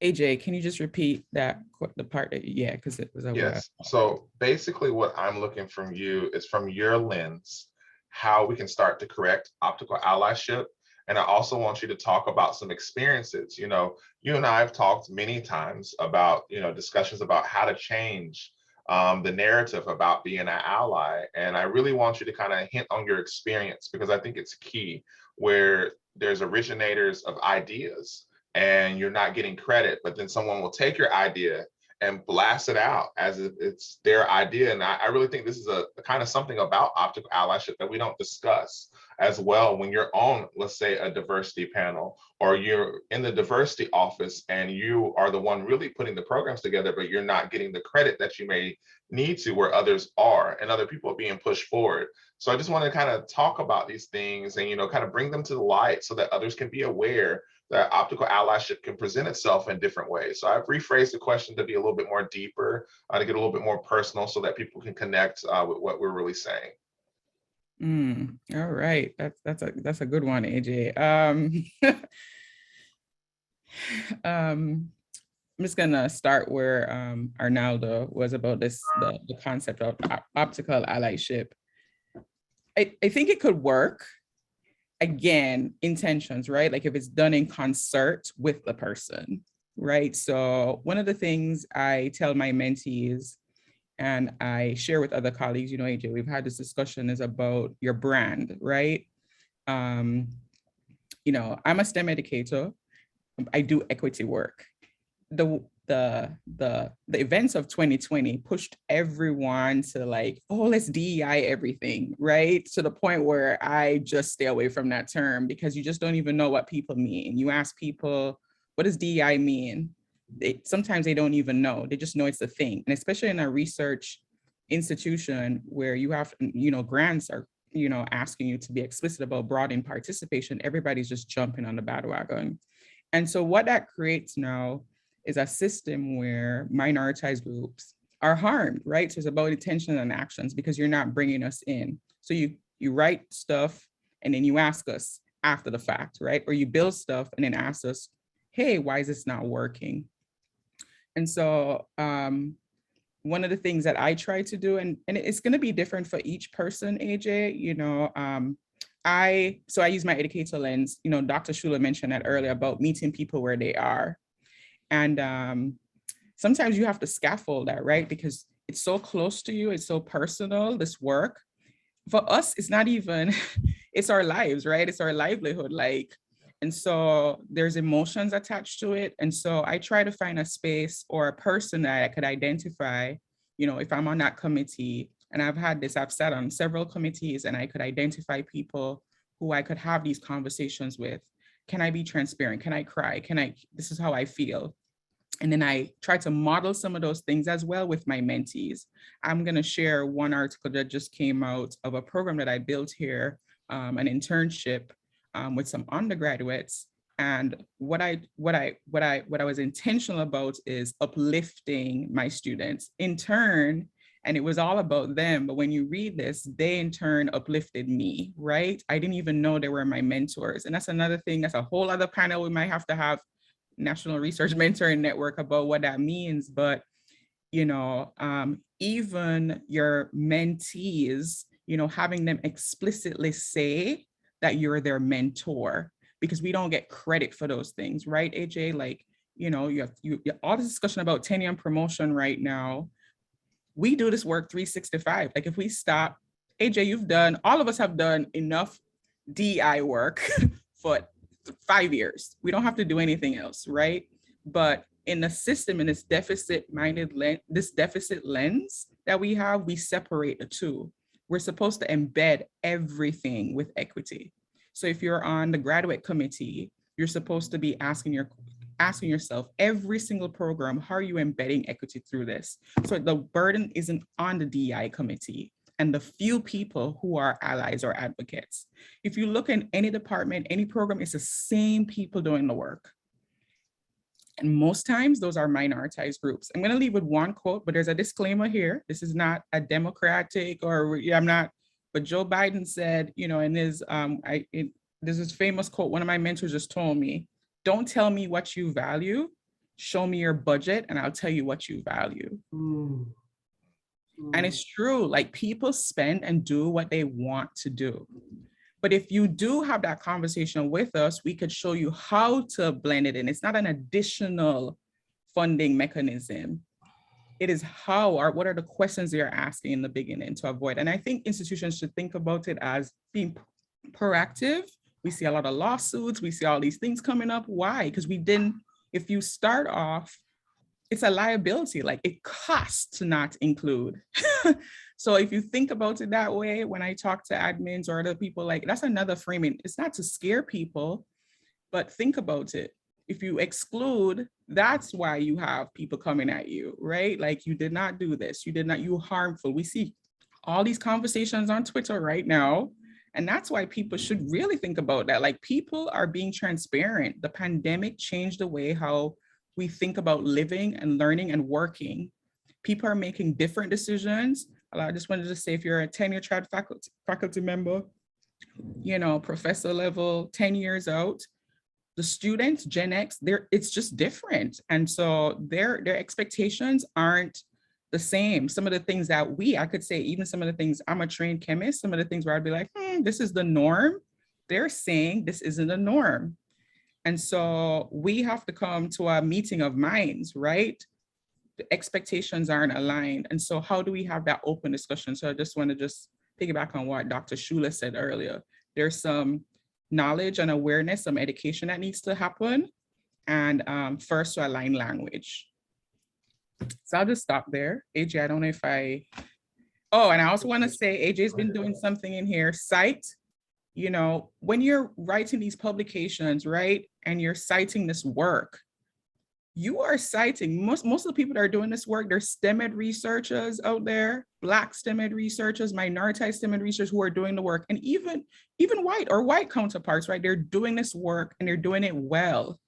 AJ, can you just repeat that, the part that, yeah, because it was a Yes. So basically what I'm looking from you is from your lens, how we can start to correct optical allyship. And I also want you to talk about some experiences. You know, you and I have talked many times about, you know, discussions about how to change the narrative about being an ally. And I really want you to kind of hint on your experience, because I think it's key, where there's originators of ideas and you're not getting credit, but then someone will take your idea and blast it out as if it's their idea. And I really think this is a kind of something about optical allyship that we don't discuss as well when you're on, let's say, a diversity panel, or you're in the diversity office and you are the one really putting the programs together, but you're not getting the credit that you may need to where others are and other people are being pushed forward. So I just want to kind of talk about these things and, you know, kind of bring them to the light so that others can be aware that optical allyship can present itself in different ways. So I've rephrased the question to be a little bit more deeper, to get a little bit more personal so that people can connect with what we're really saying. All right, that's a good one, AJ. I'm just gonna start where Arnaldo was about this, the concept of optical allyship. I think it could work. Again, intentions, right? Like if it's done in concert with the person, right? So one of the things I tell my mentees and I share with other colleagues, you know, AJ, we've had this discussion, is about your brand, right? You know, I'm a STEM educator. I do equity work. The events of 2020 pushed everyone to like, oh, let's DEI everything, right? To the point where I just stay away from that term because you just don't even know what people mean. You ask people, what does DEI mean? Sometimes they don't even know. They just know it's a thing. And especially in a research institution where you have, you know, grants are, you know, asking you to be explicit about broadening participation, everybody's just jumping on the bandwagon. And so what that creates now is a system where minoritized groups are harmed, right? So it's about intention and actions because you're not bringing us in. So you write stuff and then you ask us after the fact, right? Or you build stuff and then ask us, hey, why is this not working? And so one of the things that I try to do, and it's gonna be different for each person, AJ, you know, I use my educator lens. You know, Dr. Shuler mentioned that earlier about meeting people where they are. And sometimes you have to scaffold that, right? Because it's so close to you, it's so personal, this work. For us, it's not even, it's our lives, right? It's our livelihood, like, and so there's emotions attached to it. And so I try to find a space or a person that I could identify, you know, if I'm on that committee, and I've sat on several committees, and I could identify people who I could have these conversations with. Can I be transparent? Can I cry? This is how I feel. And then I try to model some of those things as well with my mentees. I'm going to share one article that just came out of a program that I built here, an internship with some undergraduates. And what I was intentional about is uplifting my students in turn. And it was all about them. But when you read this, they in turn uplifted me, right? I didn't even know they were my mentors. And that's another thing. That's a whole other panel we might have to have, National Research Mentoring Network, about what that means. But, you know, even your mentees, you know, having them explicitly say that you're their mentor, because we don't get credit for those things, right, AJ? Like, you know, you have all this discussion about tenure and promotion right now. We do this work 365. Like if we stop, AJ, all of us have done enough DI work for 5 years. We don't have to do anything else, right? But in the system, in this deficit lens that we have, we separate the two. We're supposed to embed everything with equity. So if you're on the graduate committee, you're supposed to be asking yourself, every single program, how are you embedding equity through this? So the burden isn't on the DEI committee and the few people who are allies or advocates. If you look in any department, any program, it's the same people doing the work. And most times those are minoritized groups. I'm gonna leave with one quote, but there's a disclaimer here. This is not a democratic but Joe Biden said, you know, in his, there's this famous quote, one of my mentors just told me, don't tell me what you value, show me your budget and I'll tell you what you value. And it's true, like people spend and do what they want to do. But if you do have that conversation with us, we could show you how to blend it in. It's not an additional funding mechanism. It is what are the questions they're asking in the beginning to avoid. And I think institutions should think about it as being proactive. We see a lot of lawsuits. We see all these things coming up. Why? Because if you start off, it's a liability, like it costs to not include. So if you think about it that way, when I talk to admins or other people, like that's another framing. It's not to scare people, but think about it. If you exclude, that's why you have people coming at you, right? Like you did not do this, you harmful. We see all these conversations on Twitter right now. And that's why people should really think about that. Like people are being transparent. The pandemic changed the way how we think about living and learning and working. People are making different decisions. I just wanted to say, if you're a tenure track faculty member, you know, professor level, 10 years out, the students, Gen X, it's just different. And so their expectations aren't the same. Some of the things that I could say, even some of the things, I'm a trained chemist, some of the things where I'd be like, this is the norm. They're saying this isn't the norm. And so we have to come to a meeting of minds, right? The expectations aren't aligned. And so how do we have that open discussion? So I just want to piggyback on what Dr. Shuler said earlier. There's some knowledge and awareness, some education that needs to happen. And first to align language. So I'll just stop there. AJ, I don't know if and I also want to say, AJ's been doing something in here, cite. You know, when you're writing these publications, right, and you're citing this work, you are citing, most of the people that are doing this work, they're STEM ed researchers out there, Black STEM ed researchers, minoritized STEM ed researchers who are doing the work, and even white counterparts, right? They're doing this work and they're doing it well.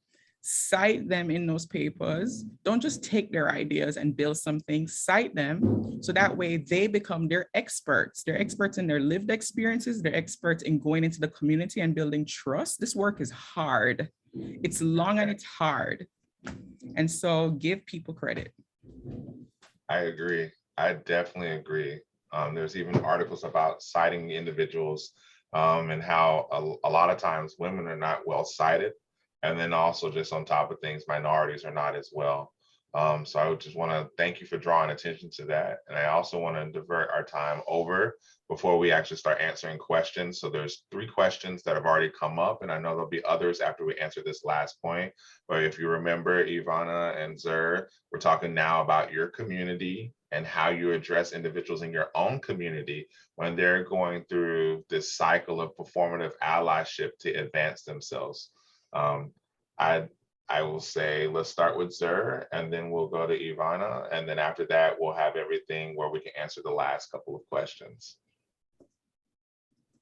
Cite them in those papers. Don't just take their ideas and build something, cite them. So that way they become their experts. They're experts in their lived experiences. They're experts in going into the community and building trust. This work is hard. It's long and it's hard. And so give people credit. I agree. I definitely agree. There's even articles about citing the individuals and how a lot of times women are not well cited. And then also just on top of things, minorities are not as well. So I would just want to thank you for drawing attention to that. And I also want to divert our time over before we actually start answering questions. So there's 3 questions that have already come up, and I know there'll be others after we answer this last point. But if you remember, Ivana and Zur, we're talking now about your community and how you address individuals in your own community when they're going through this cycle of performative allyship to advance themselves. I will say, let's start with Zur, and then we'll go to Ivana. And then after that, we'll have everything where we can answer the last couple of questions.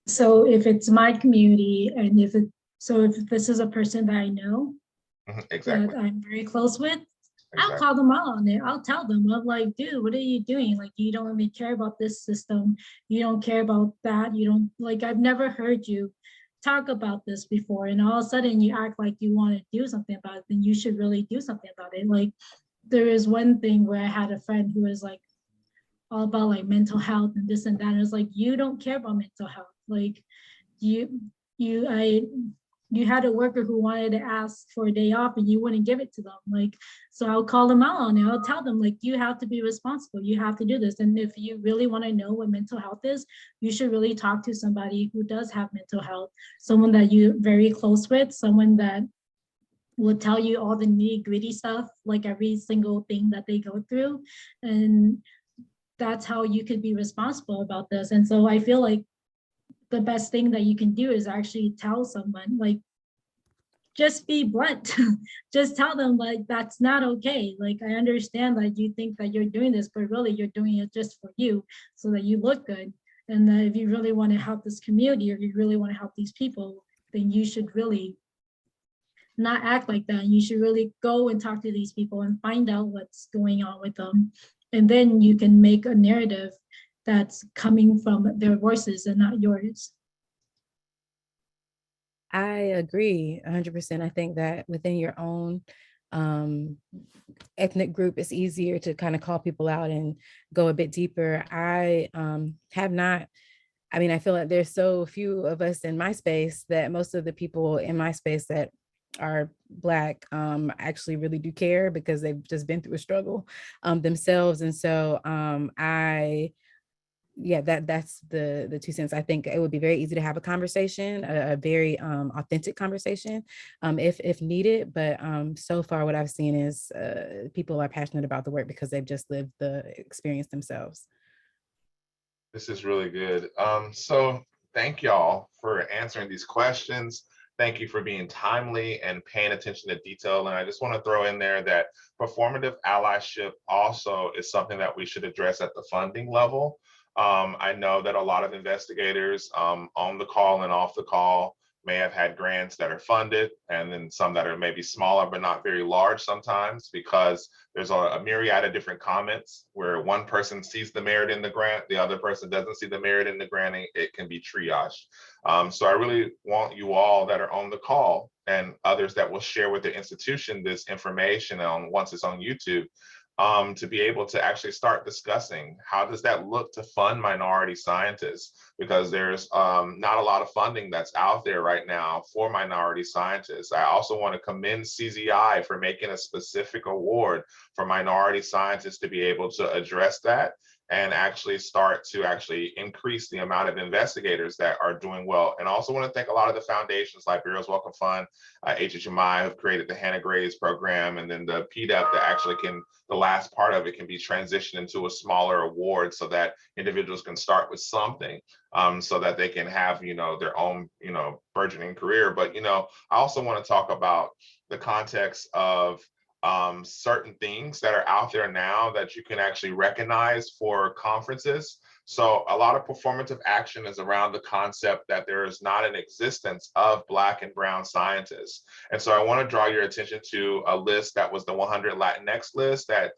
So if it's my community, and if this is a person that I know, Exactly. that I'm very close with, Exactly. I'll call them out on it. I'll tell them, I'm like, dude, what are you doing? Like, you don't really care about this system. You don't care about that. You don't, like, I've never heard you talk about this before. And all of a sudden you act like you want to do something about it, then you should really do something about it. Like, there is one thing where I had a friend who was like, all about like mental health and this and that. And it's like, you don't care about mental health. Like, you had a worker who wanted to ask for a day off and you wouldn't give it to them. Like, so I'll call them out on it. I'll tell them, like, you have to be responsible. You have to do this. And if you really want to know what mental health is, you should really talk to somebody who does have mental health, someone that you're very close with, someone that will tell you all the nitty-gritty stuff, like every single thing that they go through. And that's how you could be responsible about this. And so I feel like the best thing that you can do is actually tell someone, like, just be blunt. Just tell them, like, that's not okay. Like, I understand that you think that you're doing this, but really you're doing it just for you, so that you look good. And that if you really want to help this community, or you really want to help these people, then you should really not act like that. You should really go and talk to these people and find out what's going on with them. And then you can make a narrative that's coming from their voices and not yours. I agree 100%. I think that within your own ethnic group, it's easier to kind of call people out and go a bit deeper. I have not, I mean, I feel like there's so few of us in my space that most of the people in my space that are Black actually really do care, because they've just been through a struggle themselves. And so that's the 2 cents. I think it would be very easy to have a conversation, a very authentic conversation, if needed. But so far what I've seen is people are passionate about the work because they've just lived the experience themselves. This is really good. So thank y'all for answering these questions. Thank you for being timely and paying attention to detail. And I just want to throw in there that performative allyship also is something that we should address at the funding level. I know that a lot of investigators on the call and off the call may have had grants that are funded, and then some that are maybe smaller but not very large sometimes, because there's a myriad of different comments where one person sees the merit in the grant, the other person doesn't see the merit in the grant, and it can be triaged. So I really want you all that are on the call and others that will share with the institution this information once it's on YouTube, to be able to actually start discussing how does that look to fund minority scientists, because there's not a lot of funding that's out there right now for minority scientists. I also want to commend CZI for making a specific award for minority scientists to be able to address that and actually start to actually increase the amount of investigators that are doing well. And I also want to thank a lot of the foundations like Bureau's Welcome Fund, HHMI, have created the Hannah Graves program, and then the PDEP that actually can, the last part of it can be transitioned into a smaller award so that individuals can start with something, so that they can have, their own, burgeoning career. But, I also want to talk about the context of certain things that are out there now that you can actually recognize for conferences. So a lot of performative action is around the concept that there is not an existence of Black and Brown scientists. And so I want to draw your attention to a list that was the 100 Latinx list that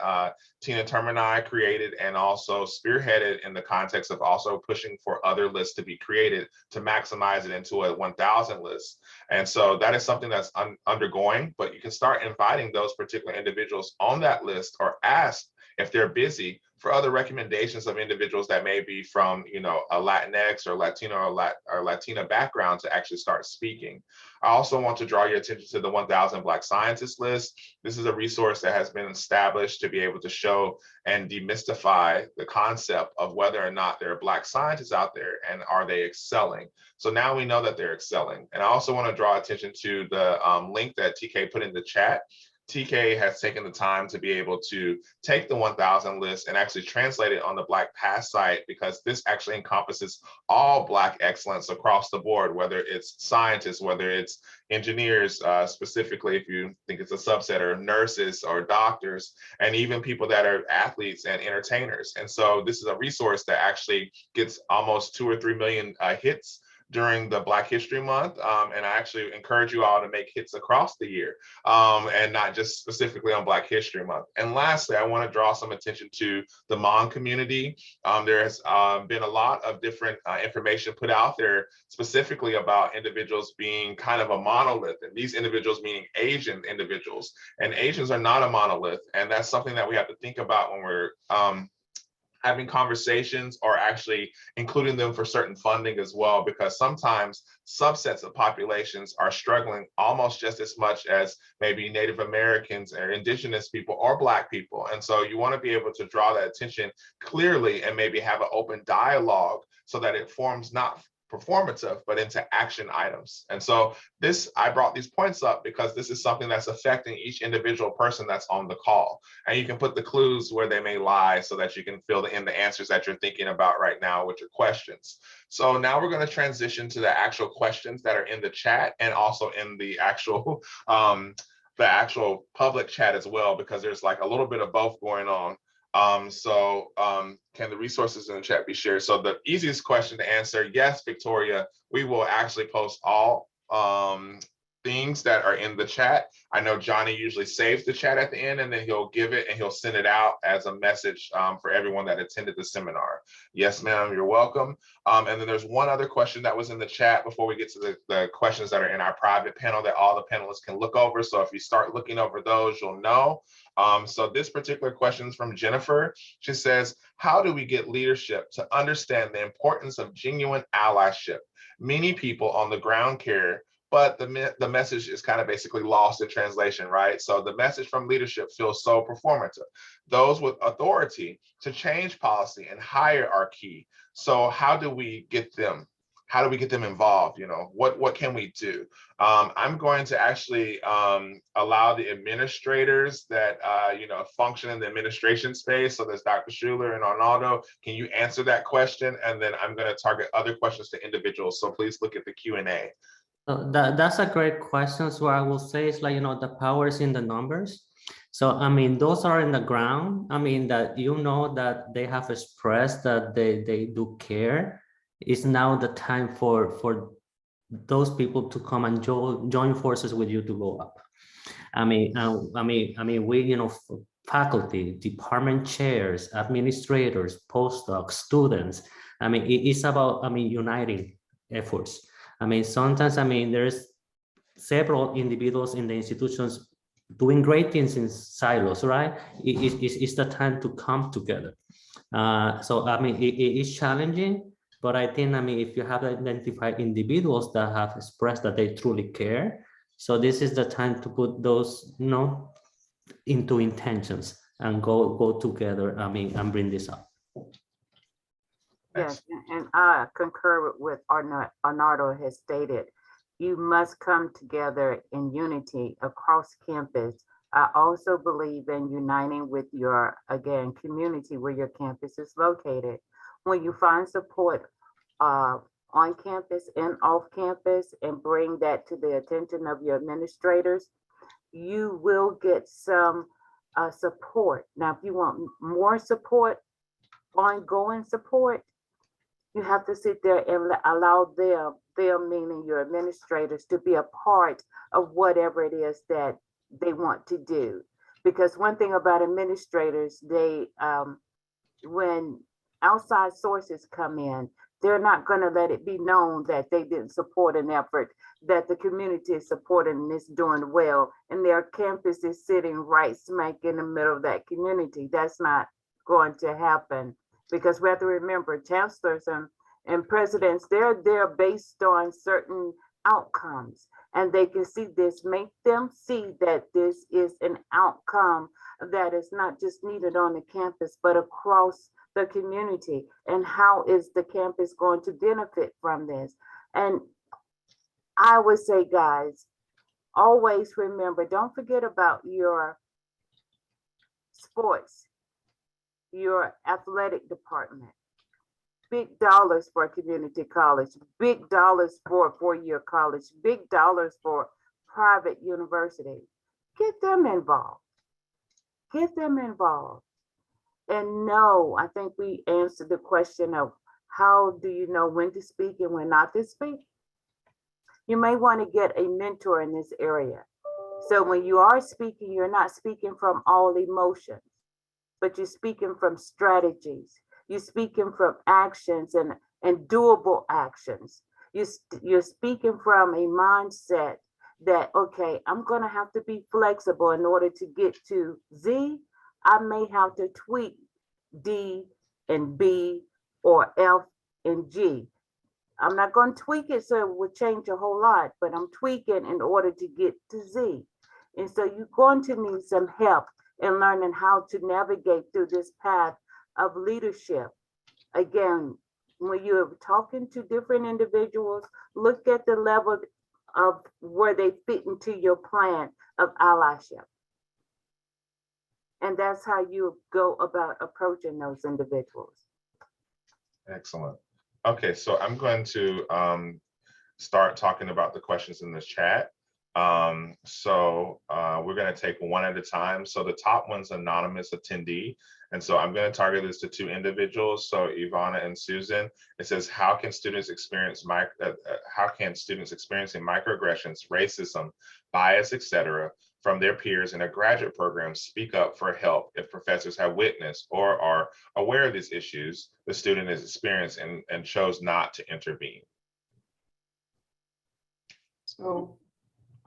Tina Turner and I created, and also spearheaded in the context of also pushing for other lists to be created to maximize it into a 1,000 list. And so that is something that's undergoing, but you can start inviting those particular individuals on that list, or ask if they're busy, for other recommendations of individuals that may be from, you know, a Latinx or Latino or Latina background to actually start speaking. I also want to draw your attention to the 1,000 Black Scientists list. This is a resource that has been established to be able to show and demystify the concept of whether or not there are Black scientists out there and are they excelling. So now we know that they're excelling. And I also want to draw attention to the link that TK put in the chat. TK has taken the time to be able to take the 1,000 list and actually translate it on the Black Past site, because this actually encompasses all Black excellence across the board, whether it's scientists, whether it's engineers, specifically if you think it's a subset, or nurses or doctors, and even people that are athletes and entertainers. And so this is a resource that actually gets almost 2 or 3 million hits during the Black History Month. And I actually encourage you all to make hits across the year, and not just specifically on Black History Month. And lastly, I want to draw some attention to the Hmong community. There has been a lot of different information put out there specifically about individuals being kind of a monolith, and these individuals meaning Asian individuals. And Asians are not a monolith. And that's something that we have to think about when we're having conversations, or actually including them for certain funding as well, because sometimes subsets of populations are struggling almost just as much as maybe Native Americans or Indigenous people or Black people. And so you want to be able to draw that attention clearly and maybe have an open dialogue so that it forms not performative, but into action items. And so I brought these points up because this is something that's affecting each individual person that's on the call. And you can put the clues where they may lie so that you can fill in the answers that you're thinking about right now with your questions. So now we're going to transition to the actual questions that are in the chat, and also in the actual public chat as well, because there's like a little bit of both going on. Can the resources in the chat be shared? So the easiest question to answer, yes, Victoria, we will actually post all things that are in the chat. I know Johnny usually saves the chat at the end, and then he'll give it and he'll send it out as a message for everyone that attended the seminar. Yes, ma'am, you're welcome. And then there's one other question that was in the chat before we get to the questions that are in our private panel that all the panelists can look over. So if you start looking over those, you'll know. So this particular question is from Jennifer. She says, how do we get leadership to understand the importance of genuine allyship? Many people on the ground care, but the message is kind of basically lost in translation, right? So the message from leadership feels so performative. Those with authority to change policy and hierarchy. So how do we get them? How do we get them involved? You know, what can we do? I'm going to actually allow the administrators that function in the administration space. So there's Dr. Shuler and Arnaldo. Can you answer that question? And then I'm going to target other questions to individuals. So please look at the Q&A. That's a great question. So I will say it's like, the power is in the numbers. So, I mean, those are in the ground. I mean, that that they have expressed that they do care. It's now the time for those people to come and join forces with you to go up. I mean, we, faculty, department chairs, administrators, postdocs, students. I mean, it's about, uniting efforts. I mean, sometimes, there's several individuals in the institutions doing great things in silos, right? It's the time to come together. So, it is challenging, but I think, if you have identified individuals that have expressed that they truly care, so this is the time to put those, into intentions and go together, and bring this up. Yes, and I concur with Arnaldo has stated, you must come together in unity across campus. I also believe in uniting with your, again, community where your campus is located. When you find support on campus and off campus and bring that to the attention of your administrators, you will get some support. Now, if you want more support, ongoing support, you have to sit there and allow them meaning your administrators, to be a part of whatever it is that they want to do. Because one thing about administrators, they when outside sources come in, they're not going to let it be known that they didn't support an effort, that the community is supporting and is doing well, and their campus is sitting right smack in the middle of that community. That's not going to happen, because we have to remember chancellors and presidents, they're based on certain outcomes, and they can see this, make them see that this is an outcome that is not just needed on the campus, but across the community. And how is the campus going to benefit from this? And I would say, guys, always remember, don't forget about your sports, your athletic department. Big dollars for a community college, big dollars for a four-year college, big dollars for private university. Get them involved. Get them involved. And no, I think we answered the question of how do you know when to speak and when not to speak? You may want to get a mentor in this area. So when you are speaking, you're not speaking from all emotions, but you're speaking from strategies. You're speaking from actions and doable actions. You're speaking from a mindset that, okay, I'm going to have to be flexible in order to get to Z. I may have to tweak D and B or F and G. I'm not going to tweak it so it will change a whole lot, but I'm tweaking in order to get to Z. And so you're going to need some help in learning how to navigate through this path of leadership. Again, when you're talking to different individuals, look at the level of where they fit into your plan of allyship. And that's how you go about approaching those individuals. Excellent. Okay, so I'm going to start talking about the questions in this chat. We're going to take one at a time. So the top one's anonymous attendee. And so I'm going to target this to two individuals. So Ivana and Susan, it says, how can students experiencing microaggressions, racism, bias, etc., from their peers in a graduate program speak up for help if professors have witnessed or are aware of these issues the student is experiencing and chose not to intervene? So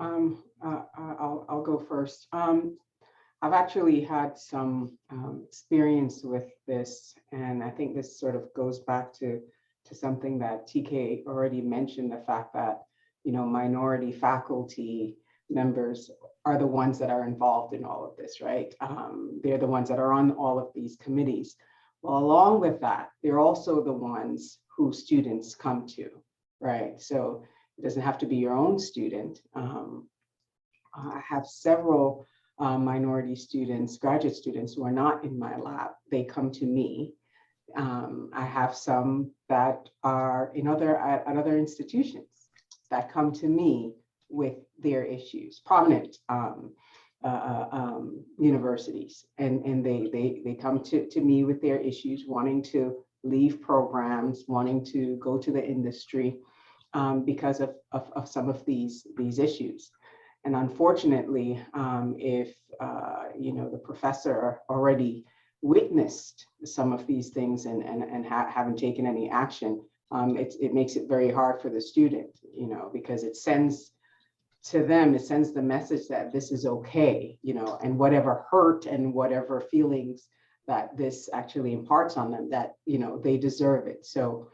I'll go first. I've actually had some experience with this, and I think this sort of goes back to something that TK already mentioned, the fact that, you know, minority faculty members are the ones that are involved in all of this, right? They're the ones that are on all of these committees. Well, along with that, they're also the ones who students come to, right? So it doesn't have to be your own student. I have several minority students, graduate students who are not in my lab. They come to me. I have some that are in at other institutions that come to me with their issues, prominent universities, and they come to me with their issues, wanting to leave programs, wanting to go to the industry because of some of these issues. And unfortunately, if you know, the professor already witnessed some of these things and haven't taken any action, it makes it very hard for the student, you know, because it sends to them, it sends the message that this is okay, you know, and whatever hurt and whatever feelings that this actually imparts on them, that, you know, they deserve it. So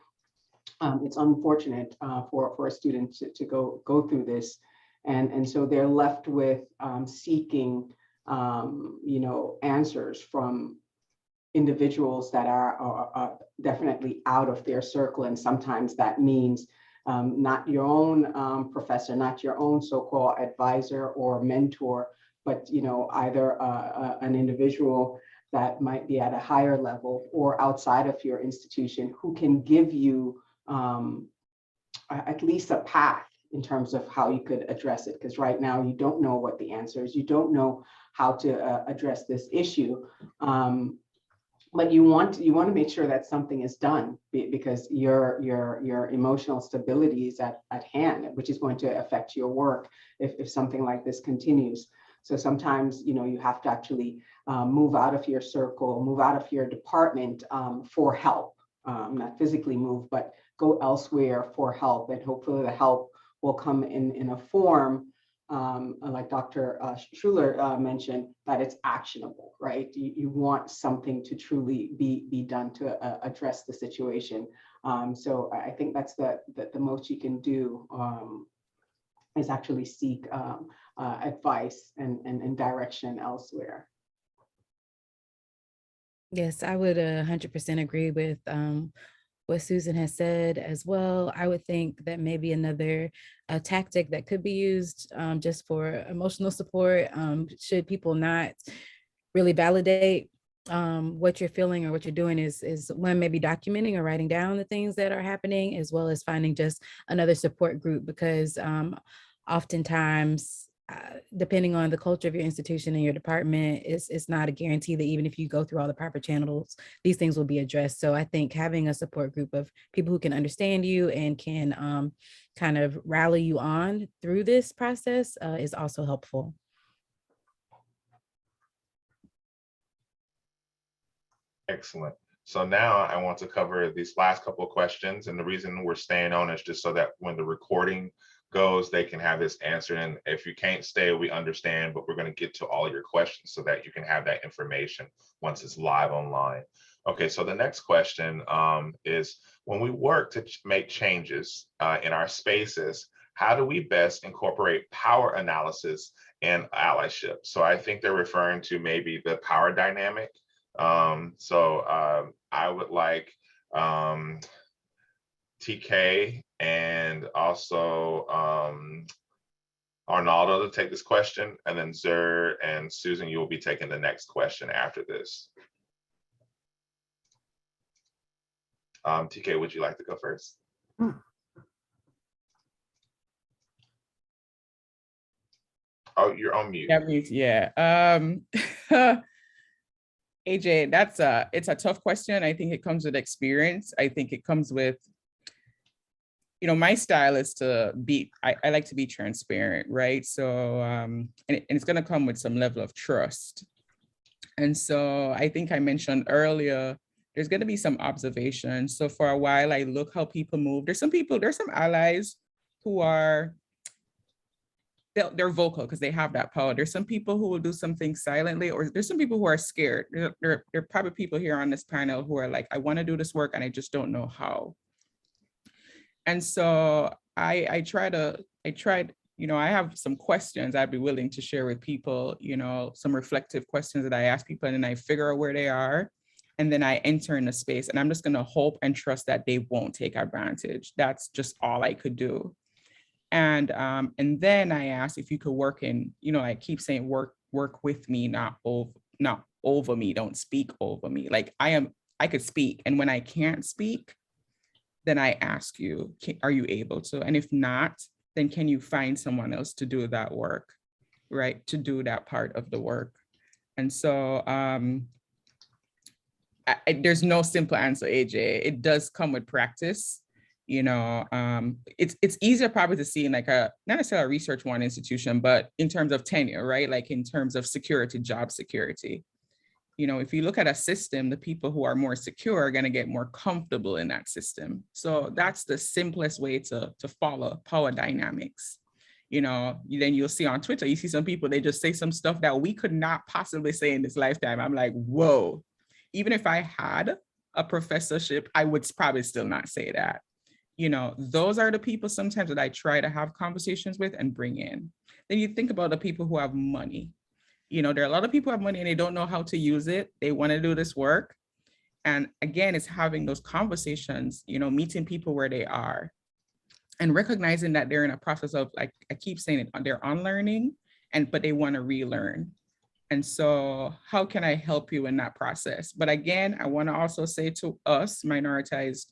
it's unfortunate for a student to go through this. And so they're left with seeking, you know, answers from individuals that are definitely out of their circle. And sometimes that means not your own professor, not your own so-called advisor or mentor, but, you know, either an individual that might be at a higher level or outside of your institution who can give you at least a path in terms of how you could address it. Because right now you don't know what the answer is. You don't know how to address this issue. But you want to make sure that something is done, because your emotional stability is at hand, which is going to affect your work if something like this continues. So sometimes, you know, you have to actually move out of your circle, move out of your department for help, not physically move, but go elsewhere for help, and hopefully the help will come in a form, like Dr. Shuler mentioned, that it's actionable, right? You want something to truly be done to address the situation. So I think that's the most you can do, is actually seek advice and direction elsewhere. Yes, I would 100% agree with what Susan has said as well. I would think that maybe another tactic that could be used just for emotional support, should people not really validate what you're feeling or what you're doing, is one, maybe documenting or writing down the things that are happening, as well as finding just another support group, because oftentimes, depending on the culture of your institution and your department, it's not a guarantee that even if you go through all the proper channels, these things will be addressed. So I think having a support group of people who can understand you and can kind of rally you on through this process is also helpful. Excellent. So now I want to cover these last couple of questions. And the reason we're staying on is just so that when the recording goes, they can have this answered. And if you can't stay, we understand, but we're going to get to all your questions so that you can have that information once it's live online. Okay, so the next question is, when we work to make changes in our spaces, how do we best incorporate power analysis and allyship? So I think they're referring to maybe the power dynamic. I would like TK and also Arnaldo to take this question, and then Zer and Susan, you will be taking the next question after this. TK, would you like to go first? Oh, you're on mute. Yeah. AJ, it's a tough question. I think it comes with experience. I think it comes with, my style is to be, I like to be transparent, right? So, and it's going to come with some level of trust. And so I think I mentioned earlier, there's going to be some observation. So for a while, I look how people move. There's some allies who are, they're vocal because they have that power. There's some people who will do something silently, or there's some people who are scared. There are probably people here on this panel who are like, I want to do this work and I just don't know how. And so I have some questions I'd be willing to share with people, some reflective questions that I ask people, and then I figure out where they are. And then I enter in a space, and I'm just going to hope and trust that they won't take advantage. That's just all I could do. And then I asked if you could work in, I keep saying work with me, not over me. Don't speak over me. Like I could speak. And when I can't speak, then I ask you, are you able to? And if not, then can you find someone else to do that work, right? To do that part of the work. And so there's no simple answer, AJ. It does come with practice. It's easier probably to see in like not necessarily a research one institution, but in terms of tenure, right? Like in terms of security, job security. If you look at a system, the people who are more secure are going to get more comfortable in that system. So that's the simplest way to follow power dynamics. Then you'll see on Twitter, you see some people, they just say some stuff that we could not possibly say in this lifetime. I'm like, whoa, even if I had a professorship, I would probably still not say that. Those are the people sometimes that I try to have conversations with and bring in. Then you think about the people who have money. There are a lot of people who have money and they don't know how to use it. They want to do this work. And again, it's having those conversations, meeting people where they are and recognizing that they're in a process of, like I keep saying it, they're unlearning, but they want to relearn. And so how can I help you in that process? But again, I want to also say to us, minoritized,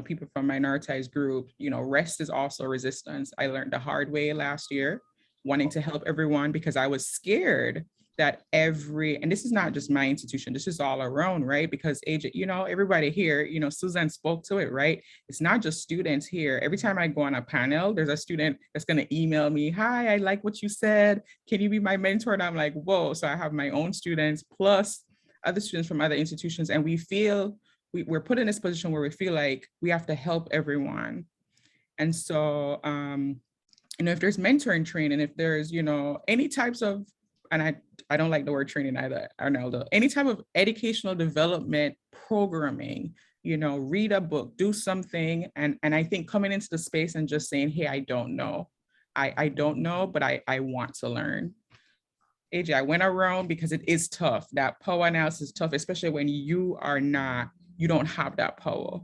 people from minoritized group, rest is also resistance. I learned the hard way last year, wanting to help everyone because I was scared that and this is not just my institution, this is all around, right? Because everybody here, Susan spoke to it, right? It's not just students here. Every time I go on a panel, there's a student that's going to email me, hi, I like what you said. Can you be my mentor? And I'm like, whoa. So I have my own students plus other students from other institutions. And we feel we're put in this position where we feel like we have to help everyone. And so, if there's mentoring training, if there's, any types of, and I don't like the word training either, Arnaldo, any type of educational development programming, read a book, do something. And I think coming into the space and just saying, hey, I don't know. I don't know, but I want to learn. AJ, I went around because it is tough. That power analysis is tough, especially when you don't have that power.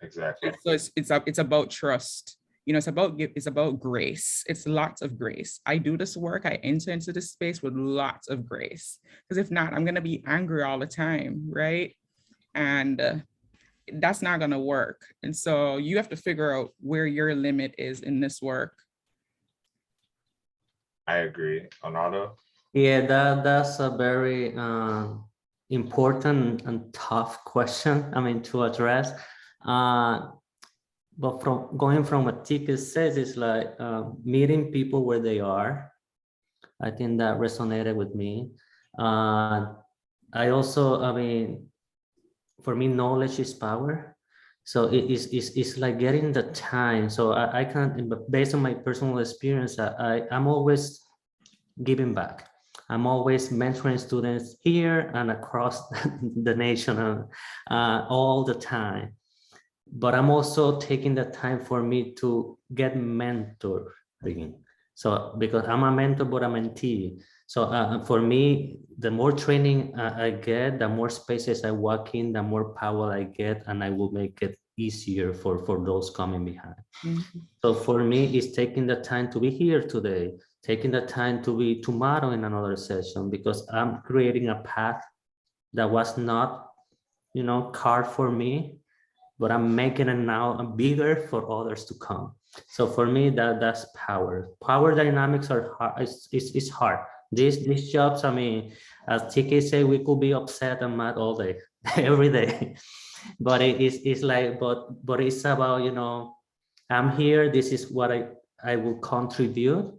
Exactly. So it's about trust. It's about grace. It's lots of grace. I do this work, I enter into this space with lots of grace. Because if not, I'm gonna be angry all the time, right? And that's not gonna work. And so you have to figure out where your limit is in this work. I agree. Arnaldo? Yeah, that's a very important and tough question, to address. But going from what Tika says, it's like meeting people where they are. I think that resonated with me. I also, for me, knowledge is power. So it's like getting the time. So I can, based on my personal experience, I'm always giving back. I'm always mentoring students here and across the nation all the time. But I'm also taking the time for me to get mentoring. So because I'm a mentor, but I'm a mentee. So for me, the more training I get, the more spaces I walk in, the more power I get, and I will make it easier for those coming behind. Mm-hmm. So for me, it's taking the time to be here today, taking the time to be tomorrow in another session, because I'm creating a path that was not, carved for me, but I'm making it now bigger for others to come. So for me, that's power. Power dynamics are hard. It's hard. These jobs, as TK say, we could be upset and mad all day, every day. But it's like, but it's about, I'm here. This is what I will contribute.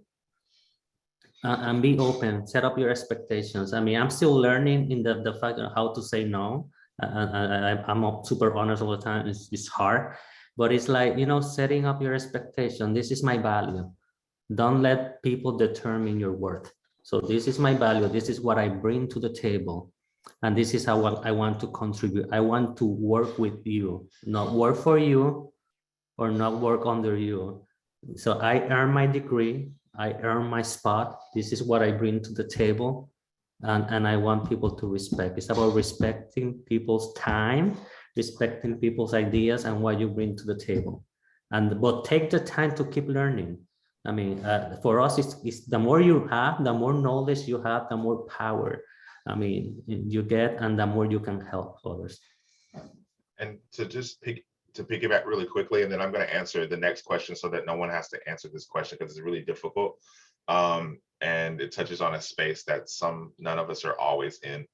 And be open. Set up your expectations. I'm still learning in the fact of how to say no. I'm super honest all the time. It's hard, but it's like, setting up your expectation. This is my value. Don't let people determine your worth. So this is my value. This is what I bring to the table. And this is how I want to contribute. I want to work with you, not work for you or not work under you. So I earn my degree. I earn my spot. This is what I bring to the table. And I want people to respect. It's about respecting people's time, respecting people's ideas and what you bring to the table. But take the time to keep learning. For us, it's the more you have, the more knowledge you have, the more power you get, and the more you can help others. And to just piggyback really quickly, and then I'm going to answer the next question so that no one has to answer this question because it's really difficult. And it touches on a space that none of us are always in.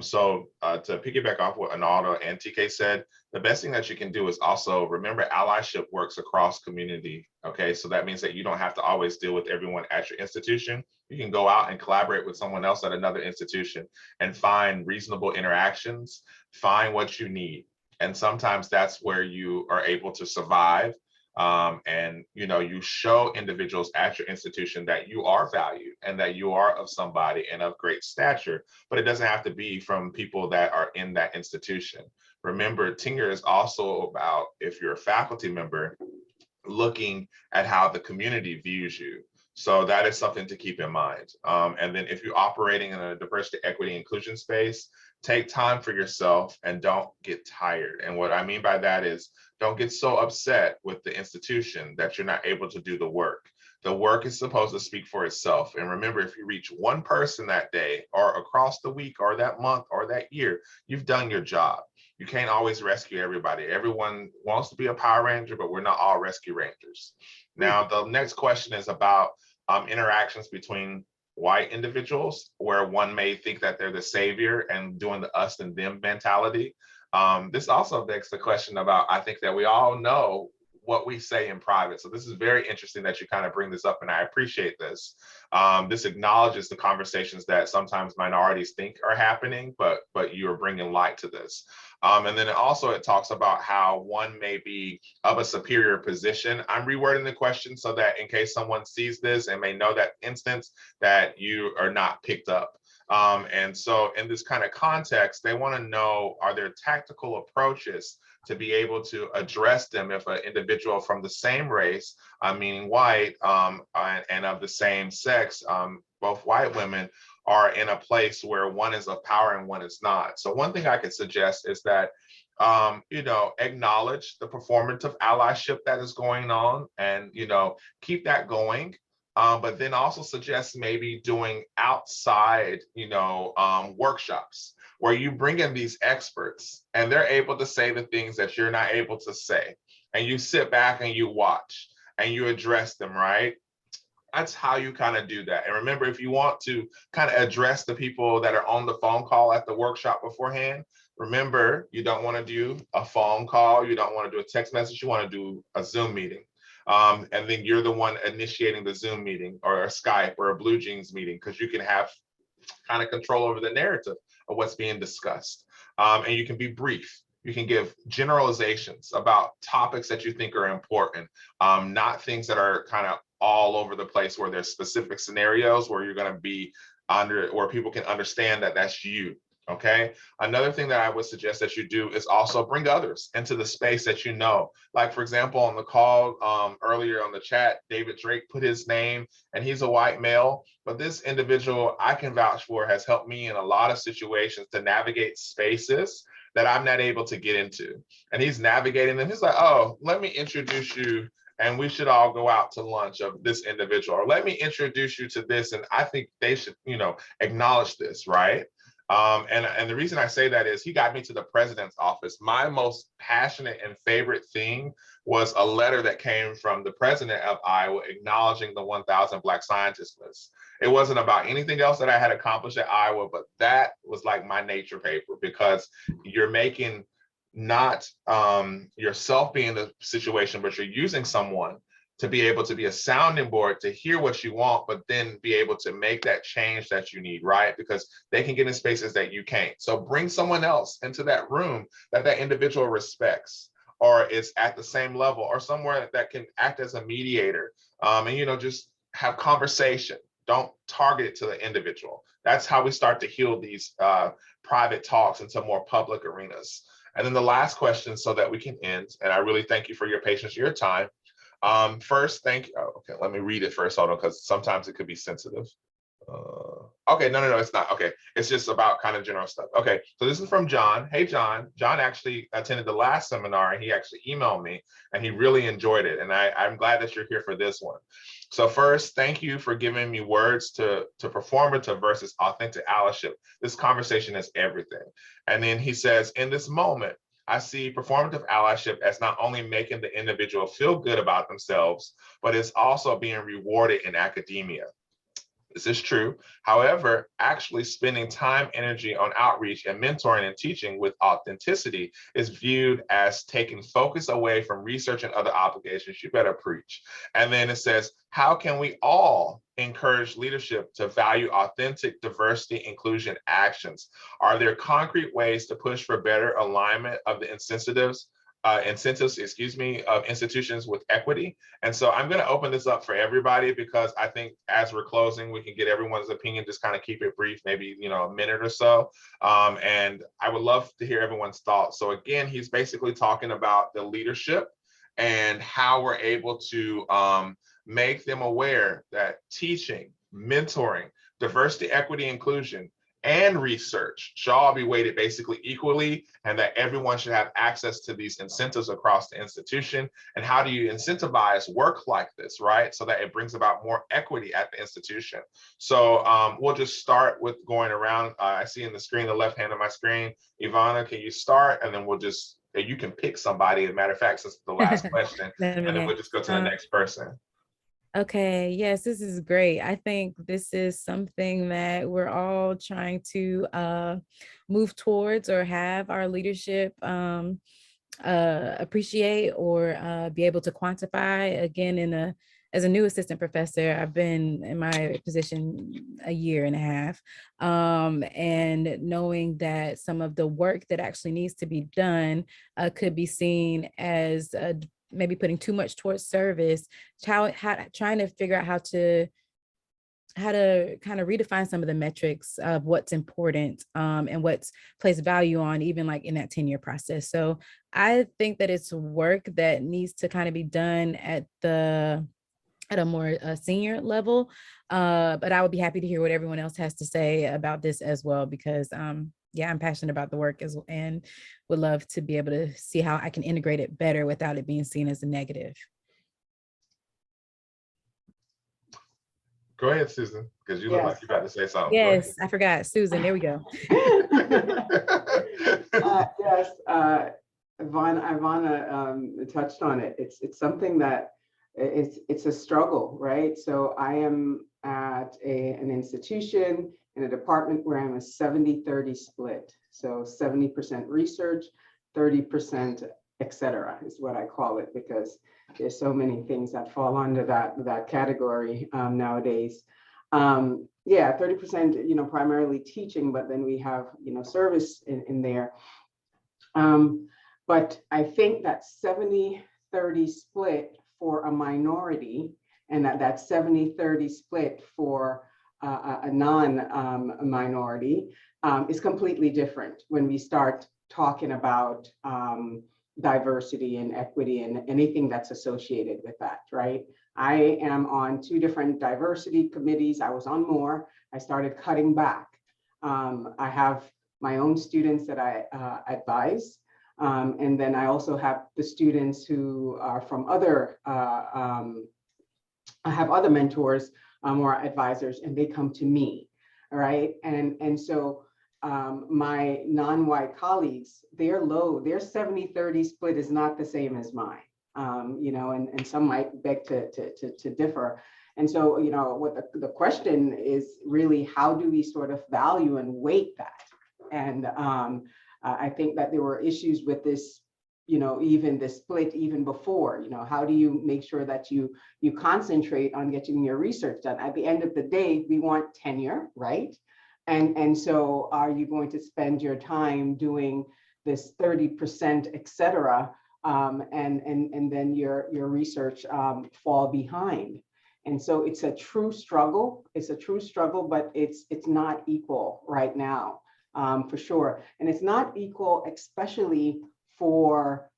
So to piggyback off what Arnaldo and TK said, the best thing that you can do is also remember allyship works across community. Okay, so that means that you don't have to always deal with everyone at your institution. You can go out and collaborate with someone else at another institution and find reasonable interactions, find what you need. And sometimes that's where you are able to survive. And you show individuals at your institution that you are valued and that you are of somebody and of great stature, but it doesn't have to be from people that are in that institution. Remember, tenure is also about, if you're a faculty member, looking at how the community views you. So that is something to keep in mind. And then if you're operating in a diversity, equity, inclusion space, take time for yourself and don't get tired. And what I mean by that is don't get so upset with the institution that you're not able to do the work. The work is supposed to speak for itself. And remember, if you reach one person that day or across the week or that month or that year, you've done your job. You can't always rescue everybody. Everyone wants to be a Power Ranger, but we're not all Rescue Rangers. Now, the next question is about interactions between white individuals, where one may think that they're the savior and doing the us and them mentality. This also begs the question about, I think that we all know what we say in private. So this is very interesting that you kind of bring this up, and I appreciate this. This acknowledges the conversations that sometimes minorities think are happening, but you're bringing light to this. And then also it talks about how one may be of a superior position. I'm rewording the question so that in case someone sees this and may know that instance, that you are not picked up. And so in this kind of context, they want to know, are there tactical approaches to be able to address them if an individual from the same race, meaning white, and of the same sex, both white women, are in a place where one is of power and one is not. So one thing I could suggest is that, acknowledge the performative allyship that is going on, and, keep that going. But then also suggest maybe doing outside, workshops where you bring in these experts and they're able to say the things that you're not able to say. And you sit back and you watch and you address them, right? That's how you kind of do that. And remember, if you want to kind of address the people that are on the phone call at the workshop beforehand, remember, you don't want to do a phone call. You don't want to do a text message. You want to do a Zoom meeting. And then you're the one initiating the Zoom meeting or a Skype or a Blue Jeans meeting, because you can have kind of control over the narrative of what's being discussed. And you can be brief. You can give generalizations about topics that you think are important, not things that are kind of all over the place where there's specific scenarios where you're going to be where people can understand that that's you. Okay. Another thing that I would suggest that you do is also bring others into the space that you know. Like, for example, on the call earlier on the chat, David Drake put his name, and he's a white male. But this individual I can vouch for has helped me in a lot of situations to navigate spaces that I'm not able to get into. And he's navigating them. He's like, oh, let me introduce you, and we should all go out to lunch of this individual. Or let me introduce you to this. And I think they should, acknowledge this, right? And the reason I say that is he got me to the president's office. My most passionate and favorite thing was a letter that came from the president of Iowa acknowledging the 1,000 Black scientists list. It wasn't about anything else that I had accomplished at Iowa, but that was like my nature paper, because you're making not yourself be in the situation, but you're using someone to be able to be a sounding board to hear what you want, but then be able to make that change that you need, right? Because they can get in spaces that you can't. So bring someone else into that room that individual respects, or is at the same level, or somewhere that can act as a mediator, and just have conversation. Don't target it to the individual. That's how we start to heal these private talks into more public arenas. And then the last question, so that we can end, and I really thank you for your patience, your time. First, thank you. Oh, okay, let me read it first, hold on, because sometimes it could be sensitive. Okay, no, it's not. Okay, it's just about kind of general stuff. Okay, so this is from John. Hey, John. John actually attended the last seminar, and he actually emailed me, and he really enjoyed it. And I'm glad that you're here for this one. So first, thank you for giving me words to performative versus authentic allyship. This conversation is everything. And then he says, in this moment, I see performative allyship as not only making the individual feel good about themselves, but it's also being rewarded in academia. This is true. However, actually spending time, energy on outreach and mentoring and teaching with authenticity is viewed as taking focus away from research and other obligations. You better preach. And then it says, how can we all encourage leadership to value authentic diversity, inclusion actions? Are there concrete ways to push for better alignment of the incentives of institutions with equity? And so I'm going to open this up for everybody, because I think as we're closing, we can get everyone's opinion, just kind of keep it brief, maybe, a minute or so. And I would love to hear everyone's thoughts. So again, he's basically talking about the leadership and how we're able to make them aware that teaching, mentoring, diversity, equity, inclusion, and research should all be weighted basically equally, and that everyone should have access to these incentives across the institution. And how do you incentivize work like this, right? So that it brings about more equity at the institution. So we'll just start with going around. I see in the screen, the left hand of my screen, Ivana, can you start? And then we'll just, you can pick somebody, as a matter of fact, since the last question, and then we'll just go to the next person. Okay, yes, this is great. I think this is something that we're all trying to move towards, or have our leadership appreciate or be able to quantify. Again, as a new assistant professor, I've been in my position a year and a half, and knowing that some of the work that actually needs to be done could be seen as maybe putting too much towards service, trying to figure out how to kind of redefine some of the metrics of what's important and what's placed value on, even like in that 10-year process. So I think that it's work that needs to kind of be done at a more senior level. But I would be happy to hear what everyone else has to say about this as well, because yeah, I'm passionate about the work and would love to be able to see how I can integrate it better without it being seen as a negative. Go ahead, Susan, because you look like you're about to say something. Yes, I forgot. Susan, there we go. Yes, Ivana touched on it. It's something that it's a struggle, right? So I am at an institution in a department where I'm a 70-30 split. So 70% research, 30% et cetera is what I call it, because there's so many things that fall under that category nowadays. Yeah, 30%, primarily teaching, but then we have, service in there. But I think that 70-30 split for a minority, and that 70-30 split for a non-minority is completely different when we start talking about diversity and equity and anything that's associated with that, right? I am on 2 different diversity committees. I was on more. I started cutting back. I have my own students that I advise. And then I also have the students who are from other, I have other mentors or advisors, and they come to me, all right? And so my non-white colleagues, their 70-30 split is not the same as mine, and some might beg to differ. And so, what the question is really, how do we sort of value and weight that? And I think that there were issues with this, even the split even before, how do you make sure that you concentrate on getting your research done? At the end of the day, we want tenure, right? And so are you going to spend your time doing this 30%, et cetera, and then your research fall behind? And so it's a true struggle. It's a true struggle, but it's not equal right now, for sure. And it's not equal, especially for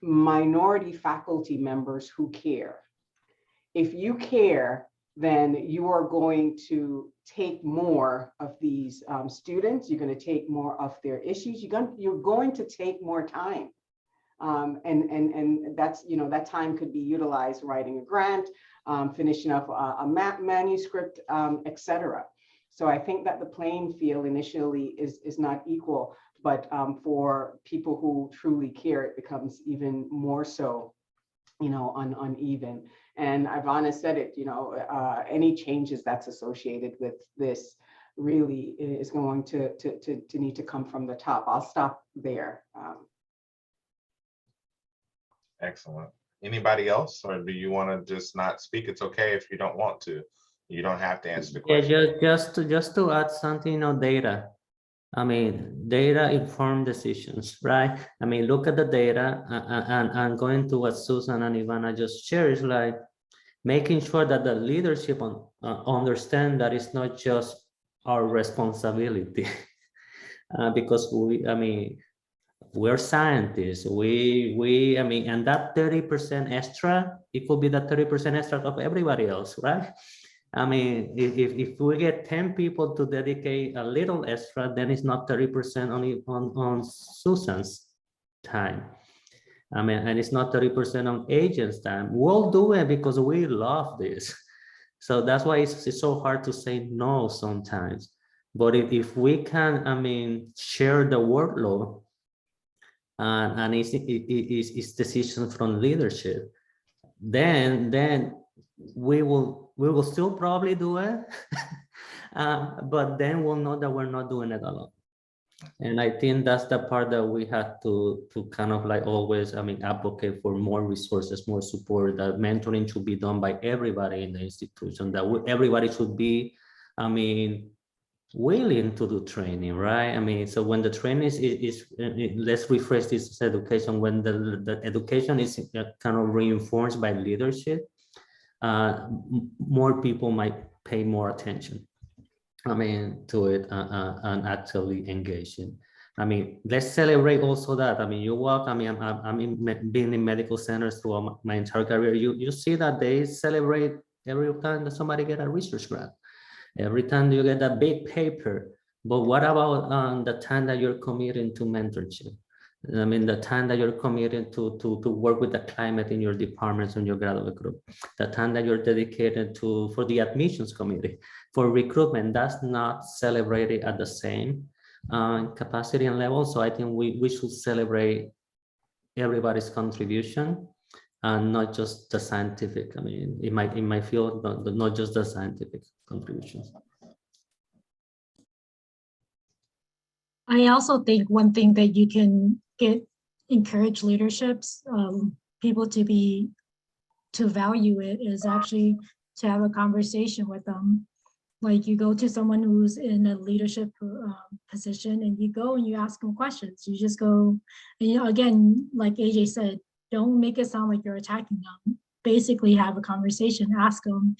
minority faculty members who care. If you care, then you are going to take more of these students. You're going to take more of their issues. You're going to take more time. And that's, that time could be utilized writing a grant, finishing up a manuscript, et cetera. So I think that the playing field initially is not equal, but for people who truly care, it becomes even more so, uneven. And Ivana said it, any changes that's associated with this really is going to need to come from the top. I'll stop there. Excellent. Anybody else, or do you want to just not speak? It's okay if you don't want to. You don't have to answer the question. Yeah, just to add something on data. I mean, data informed decisions, right? I mean, look at the data and going to what Susan and Ivana just shared is like making sure that the leadership understand that it's not just our responsibility, because we're scientists. And that 30% extra, it could be the 30% extra of everybody else, right? I mean, if we get 10 people to dedicate a little extra, then it's not 30% only on Susan's time. I mean, and it's not 30% on agents' time. We'll do it because we love this. So that's why it's so hard to say no sometimes. But if we can, share the workload, and it's decisions from leadership, then we will still probably do it, but then we'll know that we're not doing it alone. And I think that's the part that we have to kind of like always, I mean, advocate for more resources, more support, that mentoring should be done by everybody in the institution, that everybody should be, I mean, willing to do training, right? I mean, so when the training is let's refresh this education, when the education is kind of reinforced by leadership, more people might pay more attention, I mean, to it and actually engaging. I mean, let's celebrate also that. I mean, you walk, I mean, being in medical centers throughout my entire career, you see that they celebrate every time that somebody get a research grant, every time you get a big paper. But what about the time that you're committing to mentorship? I mean, the time that you're committed to work with the climate in your departments and your graduate group, the time that you're dedicated to for the admissions committee, for recruitment, that's not celebrated at the same capacity and level. So I think we should celebrate everybody's contribution and not just the scientific. I mean, in my field, not just the scientific contributions. I also think one thing that you can encourage leaderships, people to value it, is actually to have a conversation with them. Like, you go to someone who's in a leadership position, and you go and you ask them questions. You just go, and, you know, again, like AJ said, don't make it sound like you're attacking them. Basically have a conversation, ask them,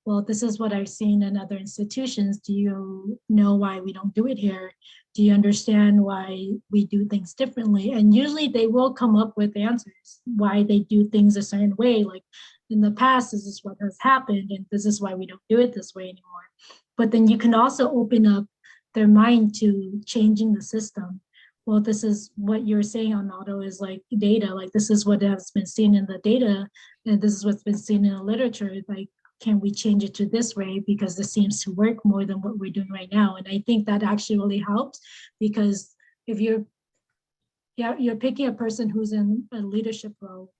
well, this is what I've seen in other institutions. Do you know why we don't do it here? Do you understand why we do things differently? And usually they will come up with answers why they do things a certain way. Like, in the past, this is what has happened, and this is why we don't do it this way anymore. But then you can also open up their mind to changing the system. Well, this is what you're saying, Arnaldo, is like data. Like, this is what has been seen in the data, and this is what's been seen in the literature. Like, can we change it to this way, because this seems to work more than what we're doing right now? And I think that actually really helps, because if you're picking a person who's in a leadership role,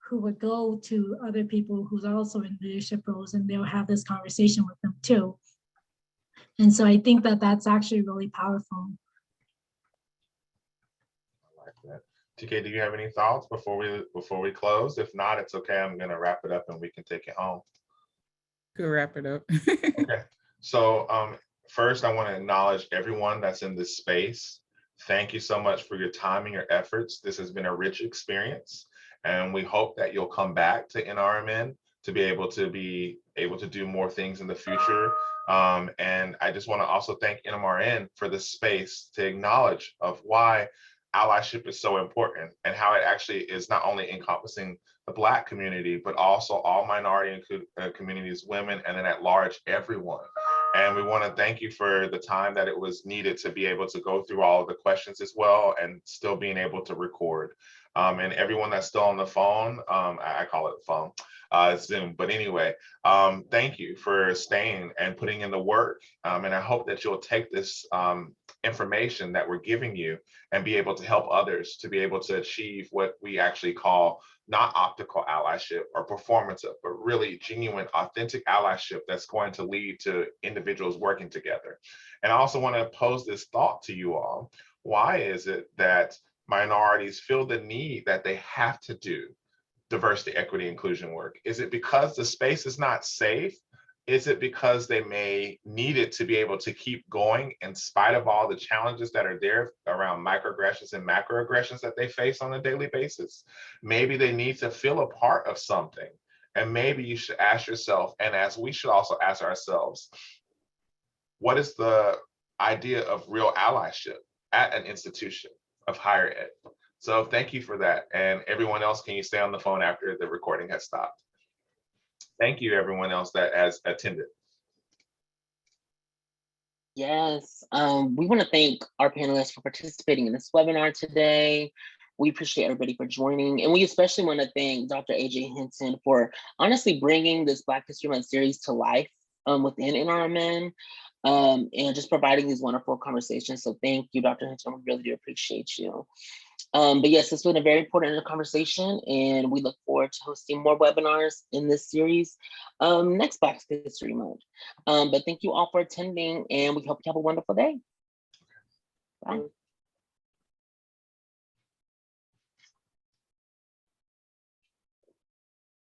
who would go to other people who's also in leadership roles, and they'll have this conversation with them too. And so I think that that's actually really powerful. I like that. TK, do you have any thoughts before we close? If not, it's okay. I'm gonna wrap it up and we can take it home. Could wrap it up. Okay. So first, I want to acknowledge everyone that's in this space. Thank you so much for your time and your efforts. This has been a rich experience, and we hope that you'll come back to NRMN to be able to do more things in the future. And I just want to also thank NMRN for the space to acknowledge of why allyship is so important, and how it actually is not only encompassing the Black community, but also all minority communities, women, and then at large, everyone. And we want to thank you for the time that it was needed to be able to go through all of the questions as well, and still being able to record. And everyone that's still on the phone, I call it phone, Zoom, but anyway, thank you for staying and putting in the work. And I hope that you'll take this information that we're giving you and be able to help others to be able to achieve what we actually call not optical allyship or performative, but really genuine, authentic allyship that's going to lead to individuals working together. And I also want to pose this thought to you all. Why is it that minorities feel the need that they have to do diversity, equity, inclusion work? Is it because the space is not safe? Is it because they may need it to be able to keep going in spite of all the challenges that are there around microaggressions and macroaggressions that they face on a daily basis? Maybe they need to feel a part of something. And maybe you should ask yourself, and as we should also ask ourselves, what is the idea of real allyship at an institution of higher ed? So thank you for that. And everyone else, can you stay on the phone after the recording has stopped? Thank you, everyone else that has attended. Yes, we want to thank our panelists for participating in this webinar today. We appreciate everybody for joining, and we especially want to thank Dr. AJ Hinton for honestly bringing this Black History Month series to life within NRMN, and just providing these wonderful conversations. So thank you, Dr. Hinton. We really do appreciate you. But yes, this has been a very important conversation, and we look forward to hosting more webinars in this series next Black History Month. But thank you all for attending, and we hope you have a wonderful day. Bye.